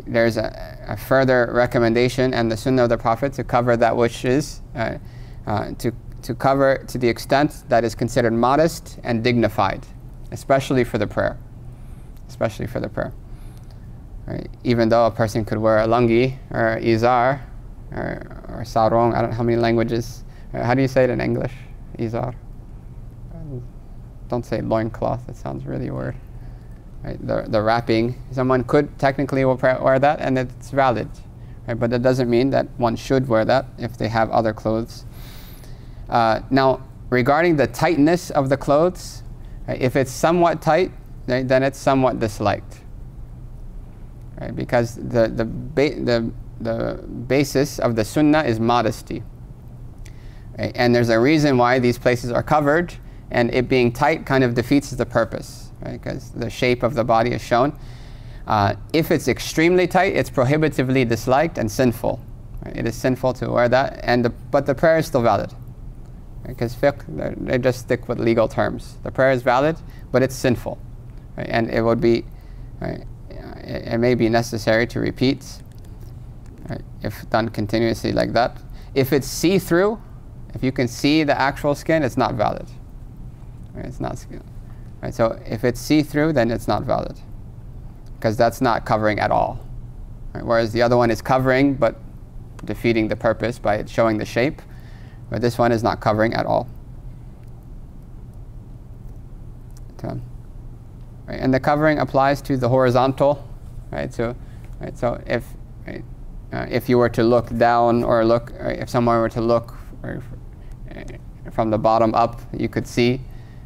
There's a further recommendation and the sunnah of the Prophet to cover that which is to cover to the extent that is considered modest and dignified, especially for the prayer. Especially for the prayer. Right? Even though a person could wear a lungi or izar or sarong, I don't know how many languages. How do you say it in English? Izar. Don't say loincloth, it sounds really weird. Right? The wrapping, someone could technically wear that and it's valid. Right? But that doesn't mean that one should wear that if they have other clothes. Now, regarding the tightness of the clothes, right, if it's somewhat tight, right, then it's somewhat disliked. Right? Because the basis of the sunnah is modesty. Right? And there's a reason why these places are covered, and it being tight kind of defeats the purpose. Right, because the shape of the body is shown. If it's extremely tight, it's prohibitively disliked and sinful. Right? It is sinful to wear that, but the prayer is still valid. Because fiqh, they just stick with legal terms. The prayer is valid, but it's sinful. Right? And it would be, right, it may be necessary to repeat, right, if done continuously like that. If it's see-through, if you can see the actual skin, it's not valid. Right? It's not skin. Right, so if it's see-through, then it's not valid, because that's not covering at all. Right, whereas the other one is covering, but defeating the purpose by showing the shape. But this one is not covering at all. Right, and the covering applies to the horizontal. Right, so if you were to look down or if someone were to look from the bottom up, you could see.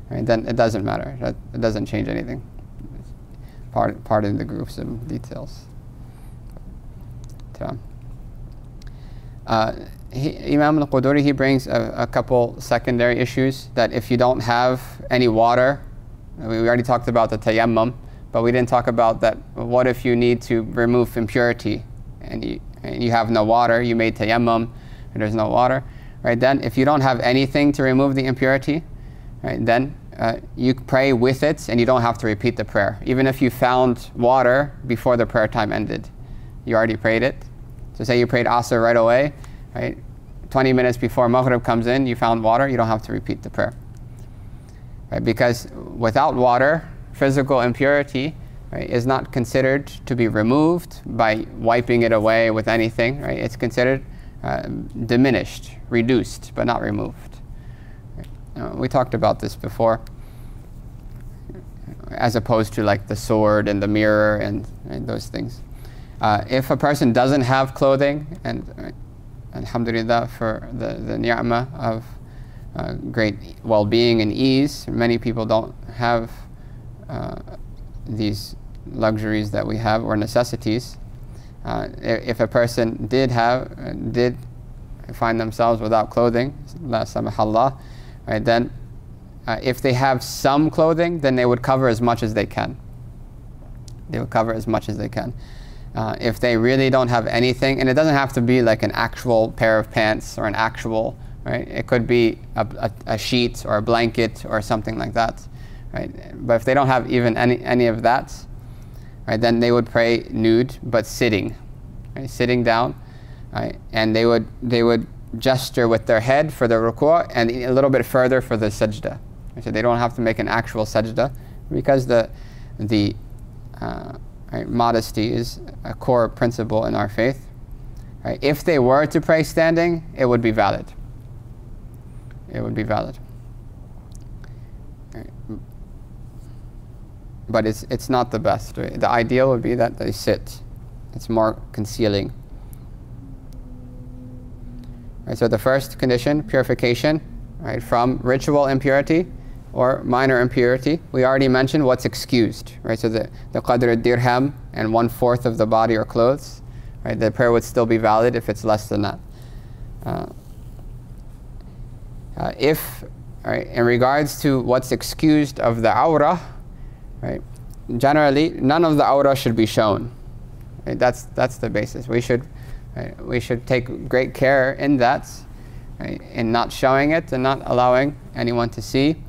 Right, then it doesn't matter. It doesn't change anything. It's part of the groups and details. Imam al-Quduri, he brings a couple secondary issues, that if you don't have any water, we already talked about the tayammum, but we didn't talk about that. What if you need to remove impurity and you have no water, you made tayammum and there's no water, right? Then if you don't have anything to remove the impurity, right, then you pray with it and you don't have to repeat the prayer. Even if you found water before the prayer time ended, you already prayed it. So say you prayed Asr right away, right? 20 minutes before Maghrib comes in, you found water, you don't have to repeat the prayer. Right? Because without water, physical impurity, right, is not considered to be removed by wiping it away with anything. Right? It's considered diminished, reduced, but not removed. We talked about this before, as opposed to like the sword and the mirror and those things. If a person doesn't have clothing, and alhamdulillah for the ni'mah of great well-being and ease, many people don't have these luxuries that we have or necessities. If a person did find themselves without clothing, la samahallah, right, then if they have some clothing, then they would cover as much as they can. They would cover as much as they can. If they really don't have anything, and it doesn't have to be like an actual pair of pants or an actual, right? It could be a sheet or a blanket or something like that, right? But if they don't have even any of that, right, then they would pray nude, but sitting, right? Sitting down, right? And they would gesture with their head for the ruku' and a little bit further for the sajda. So they don't have to make an actual sajda, because the right, modesty is a core principle in our faith. Right? If they were to pray standing, it would be valid. It would be valid. Right. But it's not the best. Right? The ideal would be that they sit. It's more concealing. Right, so the first condition, purification, right, from ritual impurity or minor impurity. We already mentioned what's excused. Right? So the qadr al-dirham and 1/4 of the body or clothes, right, the prayer would still be valid if it's less than that. If, right, in regards to what's excused of the awrah, right, generally none of the awrah should be shown. Right? That's the basis. We should take great care in that, right, in not showing it and not allowing anyone to see.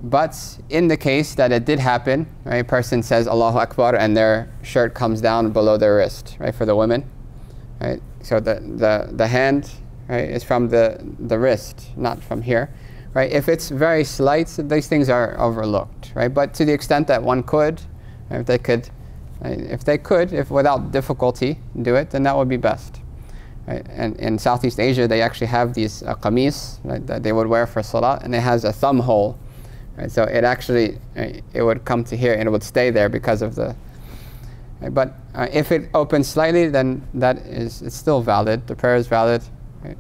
But in the case that it did happen, right, a person says Allahu Akbar and their shirt comes down below their wrist, right, for the women, right? So the hand, right, is from the wrist, not from here, right? If it's very slight, these things are overlooked, right? But to the extent that one could, right, if they could, if without difficulty, do it, then that would be best. Right? And in Southeast Asia, they actually have these qamis, right, that they would wear for salat, and it has a thumb hole. Right? So it actually, it would come to here and it would stay there because of the... Right? But if it opens slightly, then it's still valid. The prayer is valid. Right?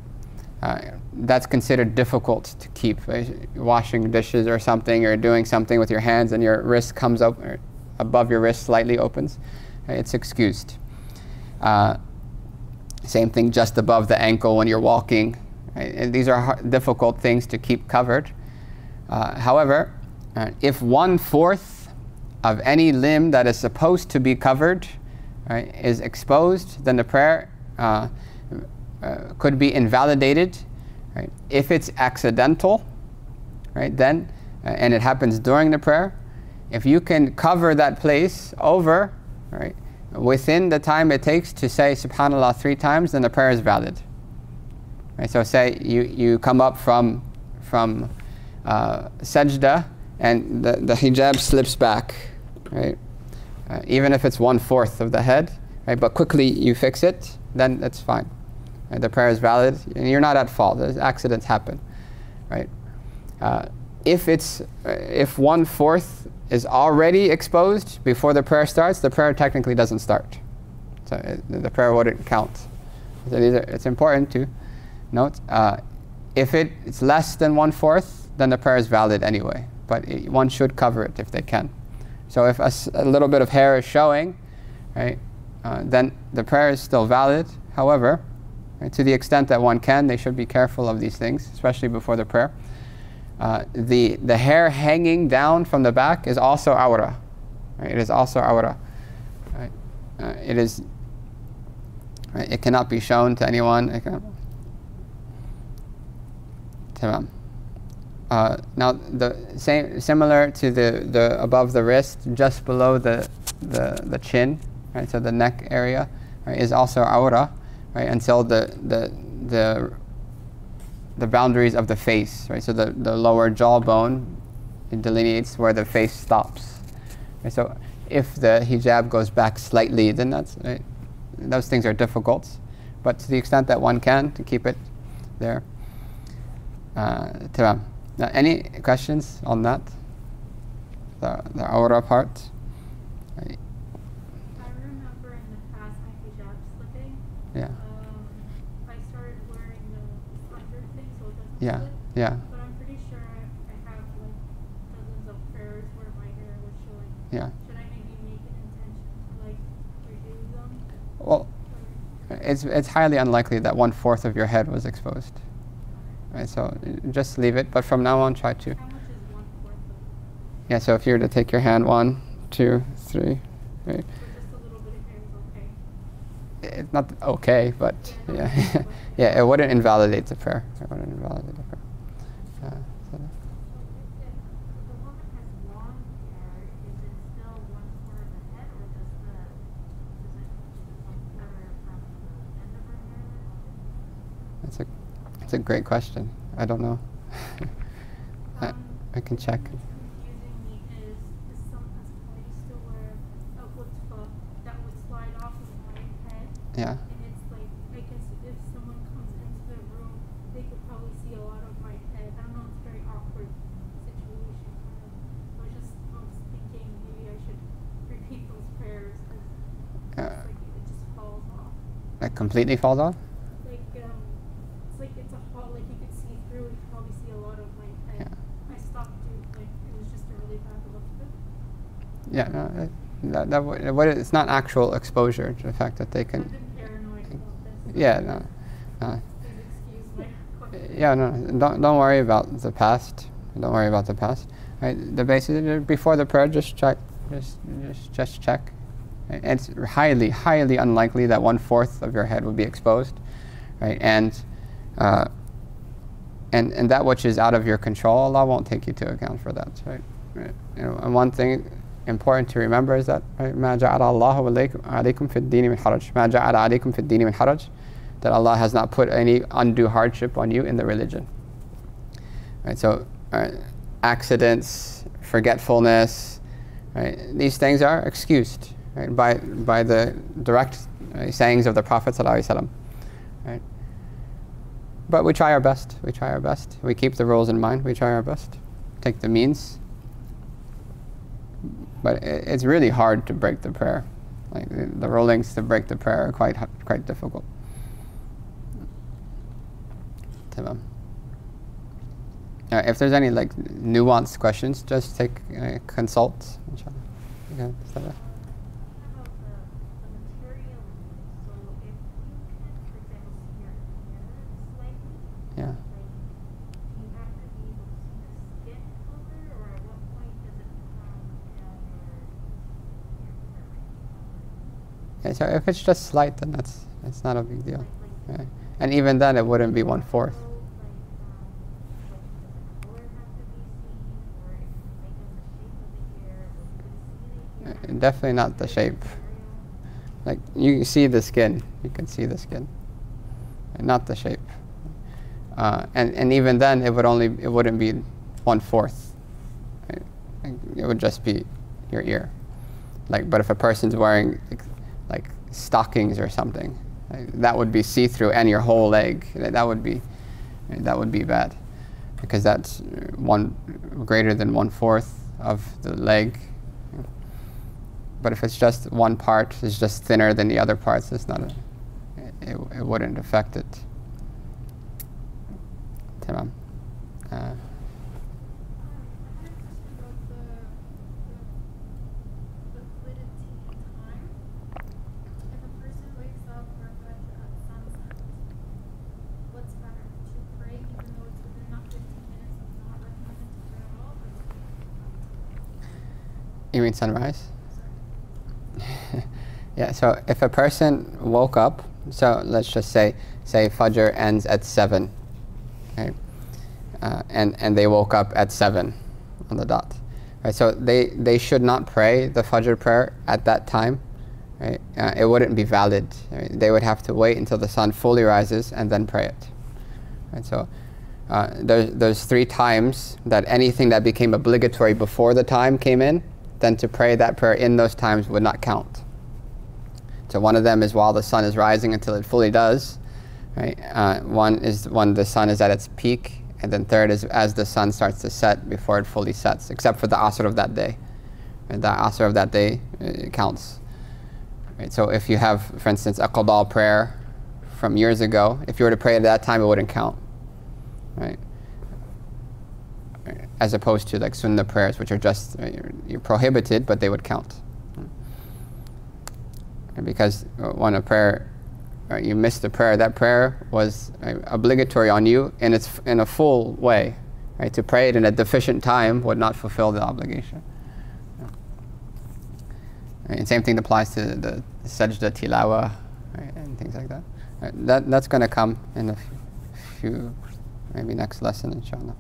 That's considered difficult to keep. Right? You're washing dishes or something, or doing something with your hands and your wrist comes up, or above your wrist slightly opens. Right? It's excused. Same thing just above the ankle when you're walking. Right? And these are difficult things to keep covered. However, if 1/4 of any limb that is supposed to be covered, right, is exposed, then the prayer could be invalidated. Right? If it's accidental, right, then, and it happens during the prayer, if you can cover that place over, right, within the time it takes to say Subhanallah 3 times, then the prayer is valid. Right? So say you come up from sajda and the hijab slips back, right? Even if it's 1/4 of the head, right? But quickly you fix it, then that's fine. Right? The prayer is valid, and you're not at fault. Accidents happen, right? If 1/4 is already exposed before the prayer starts, the prayer technically doesn't start. So the prayer wouldn't count. So it's important to note. If it's less than 1/4, then the prayer is valid anyway. But one should cover it if they can. So if a little bit of hair is showing, right, then the prayer is still valid. However, right, to the extent that one can, they should be careful of these things, especially before the prayer. The hair hanging down from the back is also awrah. Right? It is also awrah. Right? It is. Right? It cannot be shown to anyone. Tamam. Now similar to the above the wrist, just below the chin, right? So the neck area, right, is also awrah, right? Until the boundaries of the face, right? So the lower jawbone, it delineates where the face stops. Right? So if the hijab goes back slightly, then that's, right, those things are difficult. But to the extent that one can, to keep it there. Tamam. Now, any questions on that? The awrah part? Right. I remember in the past my hijab slipping. Yeah. I started wearing the under thing so it doesn't Yeah. slip. Yeah. But I'm pretty sure I have like dozens of prayers where my hair was showing. Yeah. Should I maybe make an intention to like redo them? Well, it's highly unlikely that 1/4 of your head was exposed. Right, so just leave it, but from now on try to. How much is 1/4 of? Yeah, so if you were to take your hand, 1, 2, 3, right? So just a little bit of hair is okay. It's not okay, but yeah, yeah, it wouldn't invalidate the prayer. It wouldn't invalidate the prayer. So If the woman has long hair, is it still 1/4 of the head, or does it become better from the end of her hair? That's a great question. I don't know. I can check. What's confusing me is I used to wear a Wudu that would slide off of my head. Yeah. And it's like, I guess if someone comes into the room, they could probably see a lot of my head. I don't know, it's a very awkward situation. I was thinking maybe I should repeat those prayers because it just falls off. That completely falls off? It's like it's a hole, like you could see through, you could probably see a lot of my head. Yeah. I stopped doing, it was just a really bad look of it. Yeah, no, it's not actual exposure to the fact that they can. I've been paranoid about this. Yeah, no. Please excuse my question. Yeah, no, don't worry about the past. Don't worry about the past. Right? The basic before the prayer, just check, just check. Right? It's highly, highly unlikely that 1/4 of your head would be exposed, right? And that which is out of your control, Allah won't take you to account for that, right? You know, and one thing important to remember is that ما جعل الله عليكم في الدين من حرج ما جعل عليكم في الدين من حرج, that Allah has not put any undue hardship on you in the religion. Right, so accidents, forgetfulness, right, these things are excused, right, by the direct sayings of the Prophet ﷺ. Right? But we try our best. We try our best. We keep the rules in mind. We try our best. Take the means. But it's really hard to break the prayer. Like the rulings to break the prayer are quite difficult. Tamam. If there's any like nuanced questions, just consult. Inshallah. Okay, How about the material? So if you can, for example, see your hair slightly, Yeah. like, do you have to be able to see the skin color, or at what point does it become your Yeah, so if it's just slight, then it's not a big deal. Yeah. And even then, it wouldn't be 1/4. Definitely not the shape. Like you can see the skin. You can see the skin, not the shape. And even then, it wouldn't be 1/4. Right? It would just be your ear. Like, but if a person's wearing like stockings or something, that would be see-through, and your whole leg. That would be bad, because that's greater than 1/4 of the leg. But if it's just one part, it's just thinner than the other parts, it wouldn't affect it. Tamam. I had a question about the liquidity time. If a person wakes up for Hajj at sunset, what's better? To pray even though it's within that 15 minutes of not recommended to pray at all, or to wait? You mean sunrise? Yeah, so if a person woke up, so let's just say Fajr ends at 7, right? And they woke up at 7 on the dot. Right, so they should not pray the Fajr prayer at that time. Right? It wouldn't be valid. Right? They would have to wait until the sun fully rises and then pray it. Right, so there's 3 times that anything that became obligatory before the time came in, then to pray that prayer in those times would not count. So one of them is while the sun is rising until it fully does. Right? One is when the sun is at its peak, and then third is as the sun starts to set before it fully sets, except for the Asr of that day. And the Asr of that day counts. Right? So if you have, for instance, a Qada prayer from years ago, if you were to pray at that time, it wouldn't count. Right? As opposed to like Sunnah prayers, which are just you're prohibited, but they would count. Because when a prayer, you missed a prayer, that prayer was obligatory on you in a full way. Right? To pray it in a deficient time would not fulfill the obligation. Right? And same thing applies to the sajda tilawa, right? And things like that. Right? That's going to come in a few, maybe next lesson, inshallah.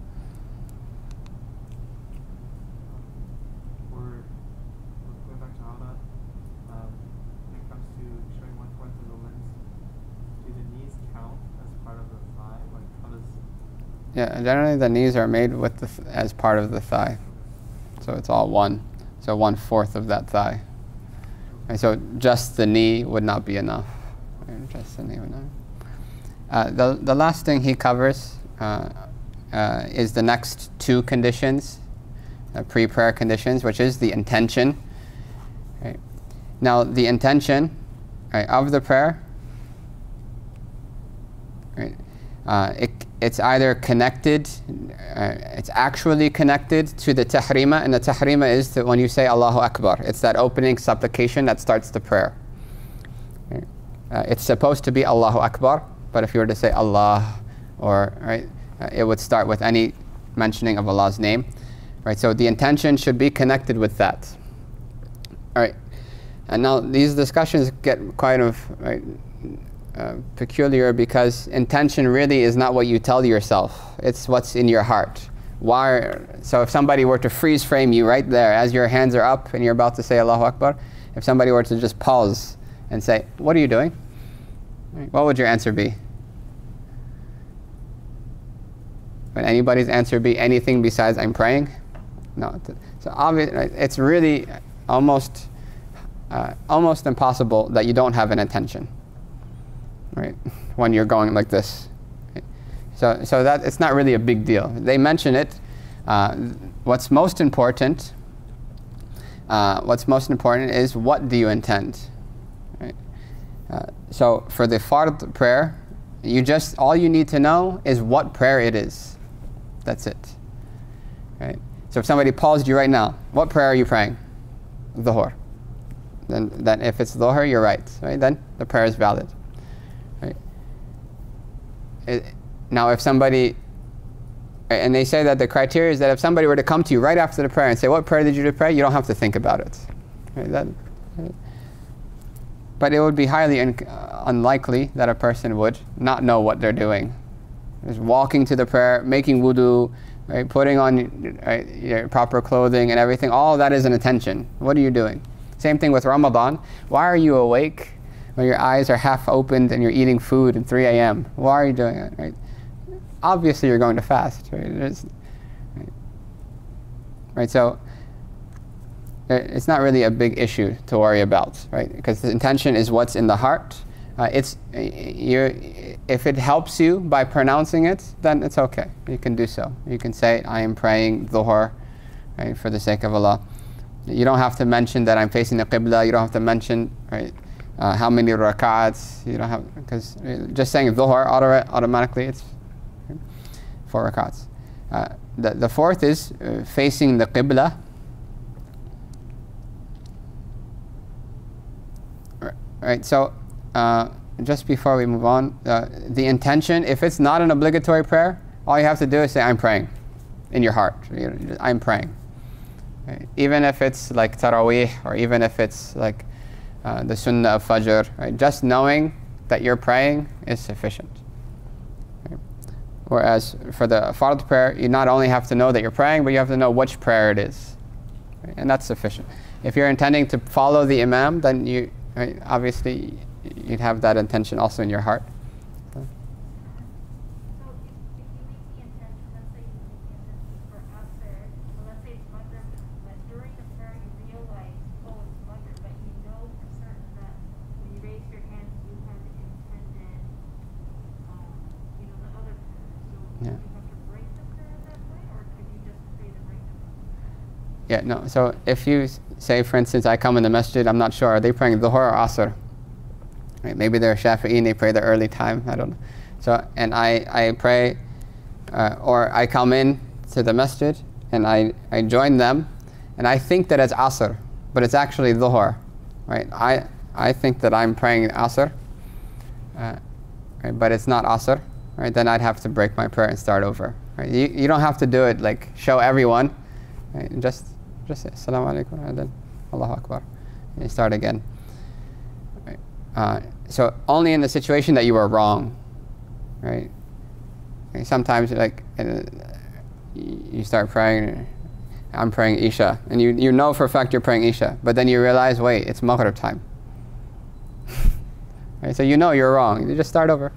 We're going back to Adhan. When it comes to showing 1/4 of the limbs, do the knees count as part of the thigh? Like, how does Yeah, generally the knees are made with as part of the thigh. So it's all one. So 1/4 of that thigh. Right, so just the knee would not be enough. Right, just the knee would not. The last thing he covers is the next two conditions, pre-prayer conditions, which is the intention. Right. Now the intention, right, of the prayer, right, it's either connected, it's actually connected to the tahrima, and the tahrima is that when you say Allahu Akbar, it's that opening supplication that starts the prayer. Right. It's supposed to be Allahu Akbar, but if you were to say Allah, or right, it would start with any mentioning of Allah's name. Right, so the intention should be connected with that. All right, and now these discussions get kind of peculiar, because intention really is not what you tell yourself, it's what's in your heart. So if somebody were to freeze frame you right there as your hands are up and you're about to say Allahu Akbar, if somebody were to just pause and say, what are you doing? Right, what would your answer be? Would anybody's answer be anything besides I'm praying? No. So obviously, it's really almost impossible that you don't have an intention, right? When you're going like this. Right? So that it's not really a big deal. They mention it. What's most important is, what do you intend? Right? So for the fard prayer, all you need to know is what prayer it is. That's it. Right? So if somebody paused you right now, what prayer are you praying? Dhuhr. Then if it's Dhuhr, you're right. Right? Then the prayer is valid. Right? Now if somebody, and they say that the criteria is that if somebody were to come to you right after the prayer and say, what prayer did you pray? You don't have to think about it. Right? But it would be highly unlikely that a person would not know what they're doing. Just walking to the prayer, making wudu, right, putting on your proper clothing and everything, all of that is an intention. What are you doing? Same thing with Ramadan. Why are you awake when your eyes are half opened and you're eating food at 3 a.m.? Why are you doing it? Right? Obviously you're going to fast. Right? Right? So it's not really a big issue to worry about, right? Because the intention is what's in the heart. If it helps you by pronouncing it, then it's okay. You can do so. You can say, I am praying Dhuhr, right, for the sake of Allah. You don't have to mention that I'm facing the Qibla. You don't have to mention, right, how many rak'ats. You don't have, because just saying Dhuhr automatically it's 4 rak'ats. The fourth is facing the Qibla. Right. So. Just before we move on, the intention, if it's not an obligatory prayer, all you have to do is say, I'm praying, in your heart. I'm praying. Right? Even if it's like Taraweeh, or even if it's like the Sunnah of Fajr, right? Just knowing that you're praying is sufficient. Right? Whereas for the Fard prayer, you not only have to know that you're praying, but you have to know which prayer it is. Right? And that's sufficient. If you're intending to follow the Imam, then obviously you'd have that intention also in your heart. So if you make the intention, let's say you make the intention for after, so let's say it's Maghrib, but during the prayer you realize, oh, it's Maghrib, but you know for certain that when you raise your hands you have intended, the other prayer. So do you have to break the prayer at that point, or could you just pray the right number? Yeah, no. So if you say, for instance, I come in the masjid, I'm not sure, are they praying Dhuhr or Asr? Right, maybe they're Shafi'i and they pray the early time, I don't know. So, and I pray, or I come in to the masjid and I join them, and I think that it's Asr, but it's actually Dhuhr. Right? I think that I'm praying Asr, right, but it's not Asr. Right? Then I'd have to break my prayer and start over. Right? You don't have to do it like show everyone. Right? Just say Assalamu alaikum and then Allahu Akbar. And you start again. So only in the situation that you are wrong, right? Sometimes like you start praying, I'm praying Isha, and you know for a fact you're praying Isha, but then you realize, wait, it's Maghrib time. Right? So you know you're wrong. You just start over.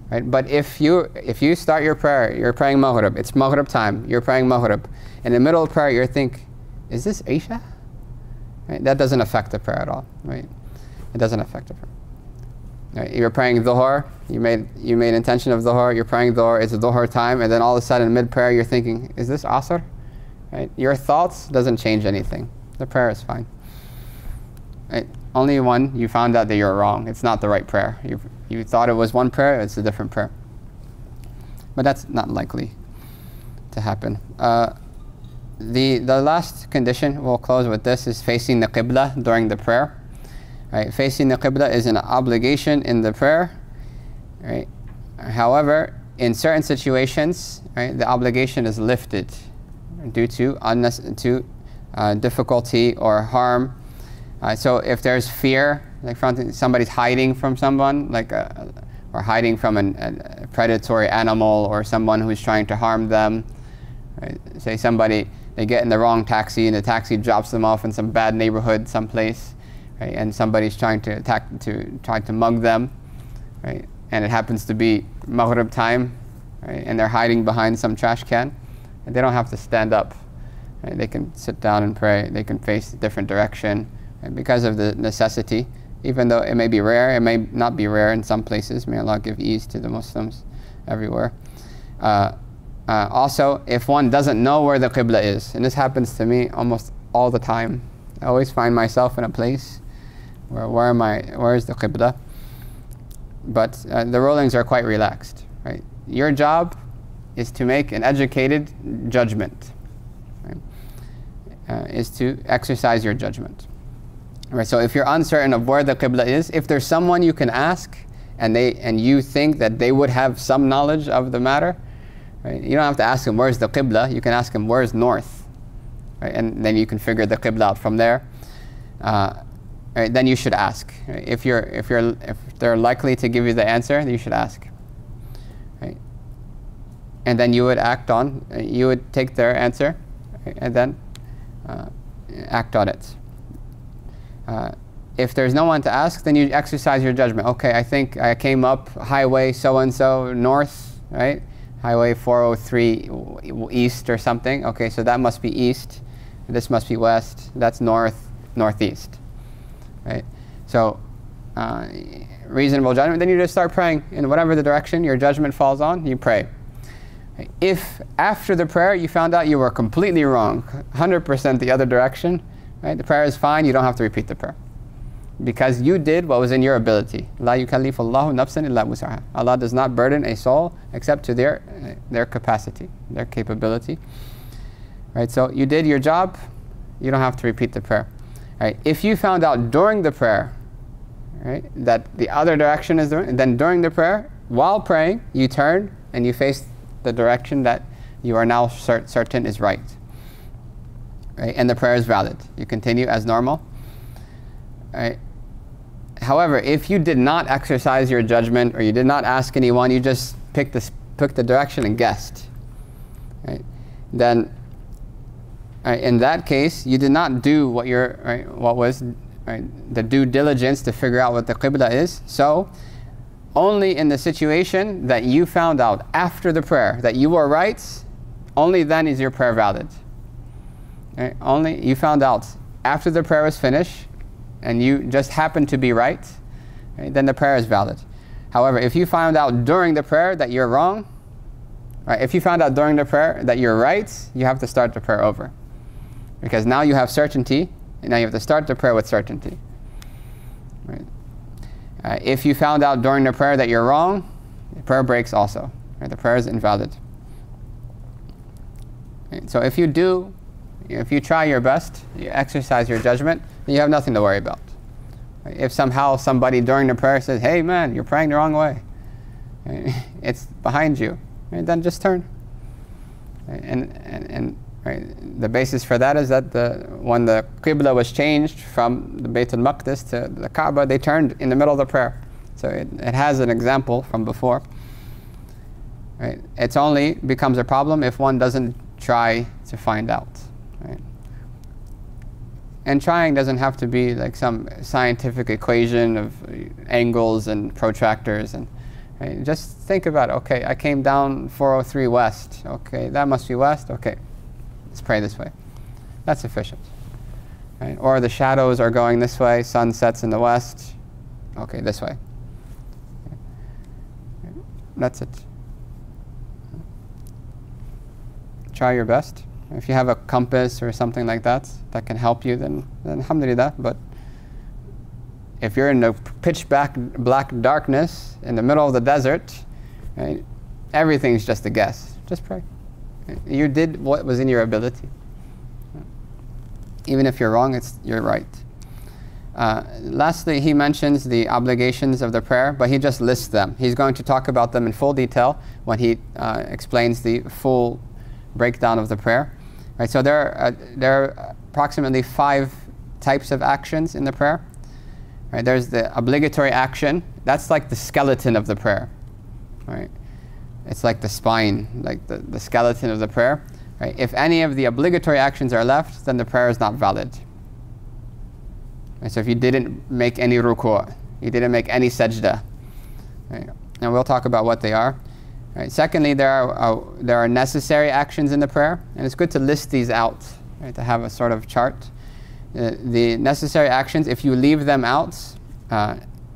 right? But if you start your prayer, you're praying Maghrib, it's Maghrib time, you're praying Maghrib. In the middle of prayer, you think, is this Isha? Right? That doesn't affect the prayer at all, right? It doesn't affect the prayer. Right? You're praying Dhuhr, you made intention of Dhuhr, you're praying Dhuhr, it's Dhuhr time, and then all of a sudden mid-prayer you're thinking, is this Asr? Right? Your thoughts doesn't change anything. The prayer is fine. Right? Only when you found out that you're wrong, it's not the right prayer. You thought it was one prayer, it's a different prayer. But that's not likely to happen. The last condition, we'll close with this, is facing the Qibla during the prayer. Right? Facing the Qibla is an obligation in the prayer. Right? However, in certain situations, right, the obligation is lifted due to difficulty or harm. So if there's fear, like somebody's hiding from someone, or hiding from a predatory animal or someone who's trying to harm them. Right? Say they get in the wrong taxi and the taxi drops them off in some bad neighborhood someplace. Right? And somebody's trying to mug them, right? And it happens to be Maghrib time, right? And they're hiding behind some trash can, and they don't have to stand up. Right? They can sit down and pray. They can face a different direction, right? Because of the necessity. Even though it may be rare, it may not be rare in some places. May Allah give ease to the Muslims everywhere. Also, if one doesn't know where the Qibla is, and this happens to me almost all the time, I always find myself in a place where is the Qibla? But the rulings are quite relaxed, right? Your job is to make an educated judgment, right? Is to exercise your judgment. Right, so if you're uncertain of where the Qibla is, if there's someone you can ask and you think that they would have some knowledge of the matter, right? You don't have to ask them where's the Qibla, you can ask them where's north, right? And then you can figure the Qibla out from there. Right, then you should ask. Right? If they're likely to give you the answer, then you should ask. Right? And then you would you would take their answer, right? And then act on it. If there's no one to ask, then you exercise your judgment. Okay, I think I came up highway so-and-so north, right? Highway 403 east or something. Okay, so that must be east. This must be west. That's north, northeast. Right? So, reasonable judgment. Then you just start praying in whatever the direction your judgment falls on, you pray. Right? If after the prayer you found out you were completely wrong, 100% the other direction, right? The prayer is fine, you don't have to repeat the prayer. Because you did what was in your ability. La yukallifu Allahu nafsan illa wus'aha. Allah does not burden a soul except to their capacity, their capability. Right? So you did your job, you don't have to repeat the prayer. Right? If you found out during the prayer, right, that the other direction is then during the prayer, while praying, you turn and you face the direction that you are now certain is right. Right? And the prayer is valid. You continue as normal. Right? However, if you did not exercise your judgment or you did not ask anyone, you just picked the direction and guessed, right? Then in that case, you did not do what was the due diligence to figure out what the Qibla is. So, only in the situation that you found out after the prayer that you were right, only then is your prayer valid. Right? Only you found out after the prayer was finished and you just happened to be right, then the prayer is valid. However, if you found out during the prayer that you're wrong, right? If you found out during the prayer that you're right, you have to start the prayer over. Because now you have certainty, and now you have to start the prayer with certainty. Right? If you found out during the prayer that you're wrong, the prayer breaks also. Right? The prayer is invalid. Right? So if you try your best, you exercise your judgment, then you have nothing to worry about. Right? If somehow somebody during the prayer says, hey man, you're praying the wrong way, right? It's behind you, right? Then just turn. Right? And right? The basis for that is that when the Qibla was changed from the Bayt al-Maqdis to the Kaaba, they turned in the middle of the prayer. So it has an example from before. Right? It only becomes a problem if one doesn't try to find out. Right? And trying doesn't have to be like some scientific equation of angles and protractors. And Right? Just think about it. Okay, I came down 403 west. Okay, that must be west. Okay, let's pray this way. That's sufficient. Right? Or the shadows are going this way, sun sets in the west. Okay, this way. That's it. Try your best. If you have a compass or something like that that can help you, then alhamdulillah. But if you're in the pitch black darkness in the middle of the desert, right, everything's just a guess. Just pray. You did what was in your ability. Even if you're wrong, you're right. Lastly, he mentions the obligations of the prayer, but he just lists them. He's going to talk about them in full detail when he explains the full breakdown of the prayer. Right, so there are approximately 5 types of actions in the prayer. Right, there's the obligatory action. That's like the skeleton of the prayer. Right? It's like the spine, like the skeleton of the prayer. Right? If any of the obligatory actions are left, then the prayer is not valid. Right? So if you didn't make any ruku', you didn't make any sajda, right? And we'll talk about what they are. Right? Secondly, there are necessary actions in the prayer, and it's good to list these out, right, to have a sort of chart. The necessary actions, if you leave them out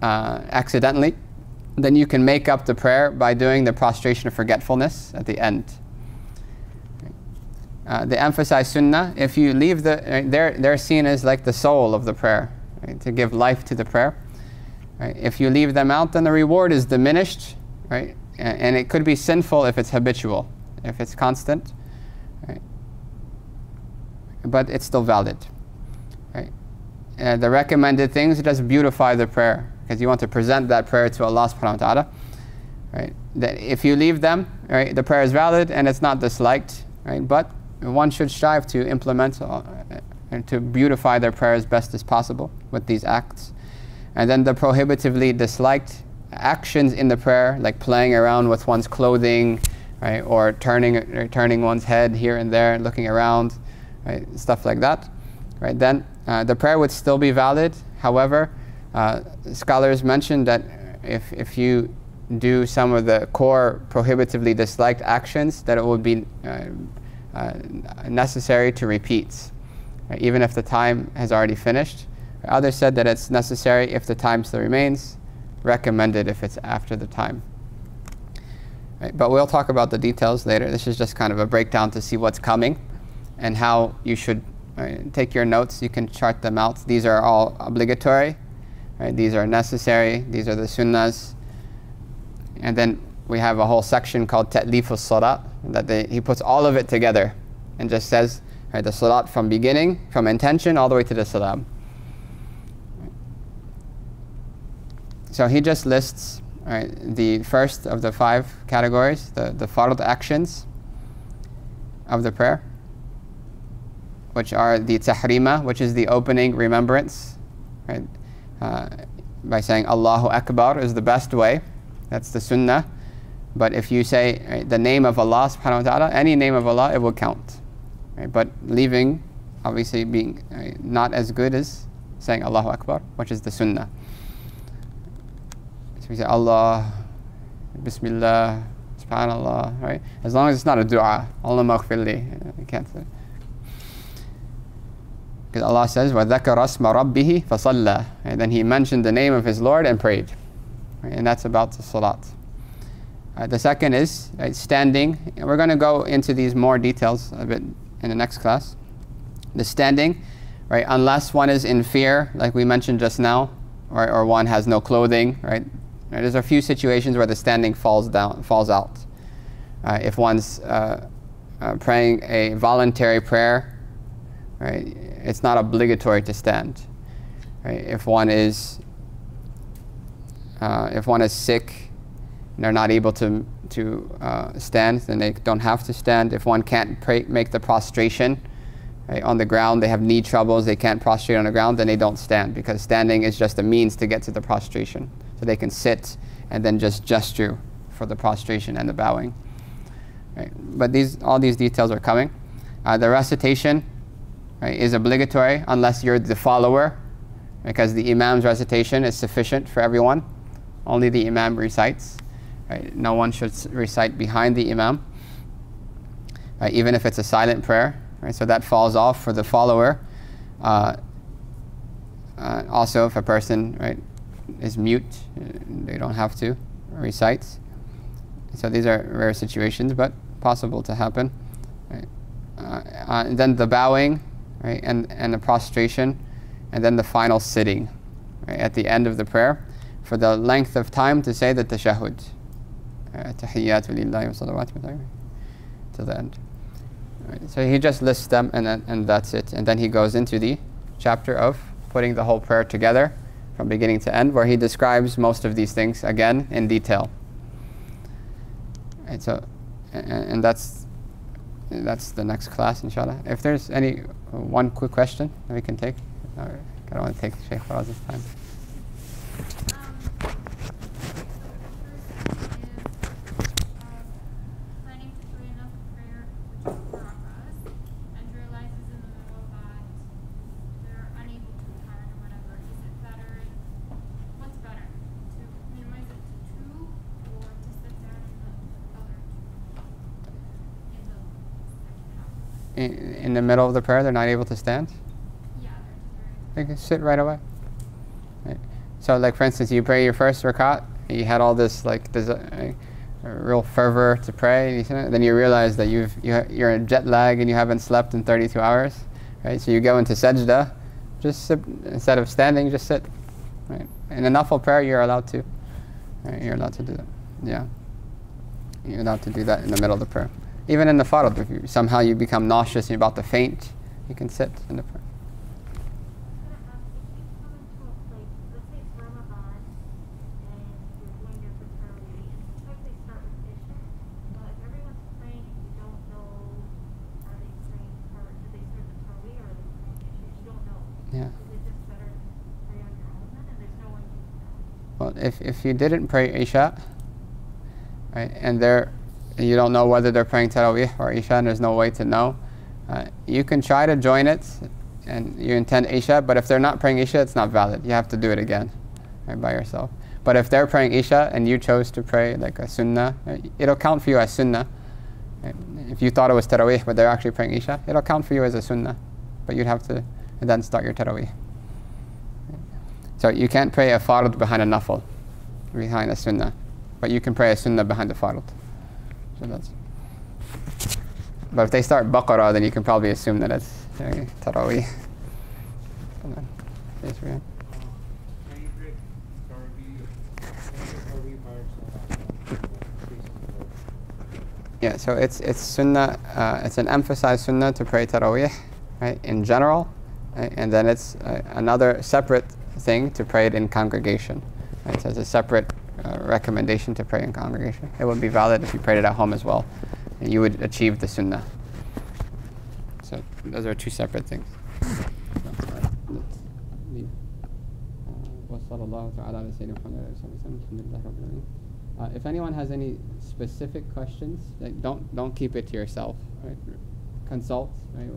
accidentally, then you can make up the prayer by doing the prostration of forgetfulness at the end. The emphasized sunnah, if you leave they're seen as like the soul of the prayer, right, to give life to the prayer. Right? If you leave them out, then the reward is diminished, right? And it could be sinful if it's habitual, if it's constant, right? But it's still valid. Right? The recommended things, just beautify the prayer, because you want to present that prayer to Allah subhanahu wa ta'ala. Right? That if you leave them, right, the prayer is valid and it's not disliked, right? But one should strive to implement and to beautify their prayer as best as possible with these acts. And then the prohibitively disliked actions in the prayer, like playing around with one's clothing, right, or turning one's head here and there, looking around, right, stuff like that, right? Then the prayer would still be valid. However, scholars mention that if you do some of the core prohibitively disliked actions, that it would be necessary to repeat, right, even if the time has already finished. Others said that it's necessary if the time still remains, recommended if it's after the time. Right, but we'll talk about the details later. This is just kind of a breakdown to see what's coming and how you should take your notes. You can chart them out. These are all obligatory, right? These are necessary. These are the sunnahs. And then we have a whole section called Ta'lif al-Salat, that he puts all of it together and just says, right, the salat from beginning, from intention all the way to the salam. So he just lists, right, the first of the 5 categories, the fard actions of the prayer, which are the tahrima, which is the opening remembrance, right? By saying Allahu Akbar is the best way. That's the sunnah. But if you say, right, the name of Allah subhanahu wa ta'ala, any name of Allah, it will count. Right? But leaving, obviously being not as good as saying Allahu Akbar, which is the sunnah. So we say Allah, Bismillah, Subhanallah, right? As long as it's not a dua, Allah maghfirli, you can't say. Because Allah says, وَذَكَرَ اسْمَ رَبِّهِ فَصَلَّى, and then he mentioned the name of his Lord and prayed. Right? And that's about the salat. The second is standing, and we're going to go into these more details a bit in the next class. The standing, right, unless one is in fear, like we mentioned just now, or one has no clothing, right? There's a few situations where the standing falls out. If one's praying a voluntary prayer, right, it's not obligatory to stand. Right? If one is sick and they're not able to stand, then they don't have to stand. If one can't make the prostration, right, on the ground, they have knee troubles, they can't prostrate on the ground, then they don't stand, because standing is just a means to get to the prostration. So they can sit and then just gesture for the prostration and the bowing. Right? But all these details are coming. The recitation, right, is obligatory unless you're the follower, because the imam's recitation is sufficient for everyone. Only the imam recites. Right? No one should recite behind the imam, right? Even if it's a silent prayer. Right? So that falls off for the follower. Also, if a person, right, is mute, they don't have to recite. So these are rare situations, but possible to happen. Right? And then the bowing, right, and the prostration, and then the final sitting, right, at the end of the prayer, for the length of time to say the tashahhud. Tahiyyatu lillahi wa salawatu to the end. Right? So he just lists them, and that's it. And then he goes into the chapter of putting the whole prayer together from beginning to end, where he describes most of these things again in detail. Right, so, and that's the next class, inshallah. If there's one quick question that we can take, I don't want to take Shaykh Faraz's time. Planning to pray another prayer, which is for us, and realizes in the middle that they're unable to return or whatever. Is it better? What's better? To minimize it to 2, or to sit down in the other 2? In the second half. In the middle of the prayer, they're not able to stand? Yeah, they're just They can sit right away. Right. So, like, for instance, you pray your first rakat, you had all this, like, real fervor to pray, and then you realize that you're in jet lag and you haven't slept in 32 hours, right? So you go into sajda, just sit, instead of standing, just sit, right? In a nafil prayer, you're allowed to, right? You're allowed to do that, yeah. You're allowed to do that in the middle of the prayer. Even in the farad, if somehow you become nauseous and you're about to faint, you can sit in the prayer. Yeah. Well, if you didn't pray Isha, right, and you don't know whether they're praying Taraweeh or Isha, and there's no way to know, you can try to join it, and you intend Isha, but if they're not praying Isha, it's not valid. You have to do it again, right, by yourself. But if they're praying Isha and you chose to pray like a Sunnah, it'll count for you as Sunnah. Right? If you thought it was Taraweeh, but they're actually praying Isha, it'll count for you as a Sunnah, but you'd have to then start your Taraweeh. So you can't pray a Fard behind a Nafil, behind a Sunnah, but you can pray a Sunnah behind the Fard. So but if they start Baqarah, then you can probably assume that it's Taraweeh. Yeah, so it's Sunnah, it's an emphasized Sunnah to pray Taraweeh, right, in general, right? And then it's another separate thing to pray it in congregation. Right? So it's a separate recommendation to pray in congregation. It would be valid if you prayed it at home as well, and you would achieve the Sunnah. So those are two separate things. If anyone has any specific questions, like, don't keep it to yourself. Right? Consult. Right?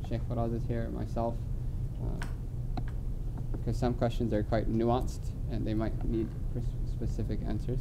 Shaykh Faraz is here, myself, because some questions are quite nuanced and they might need specific answers.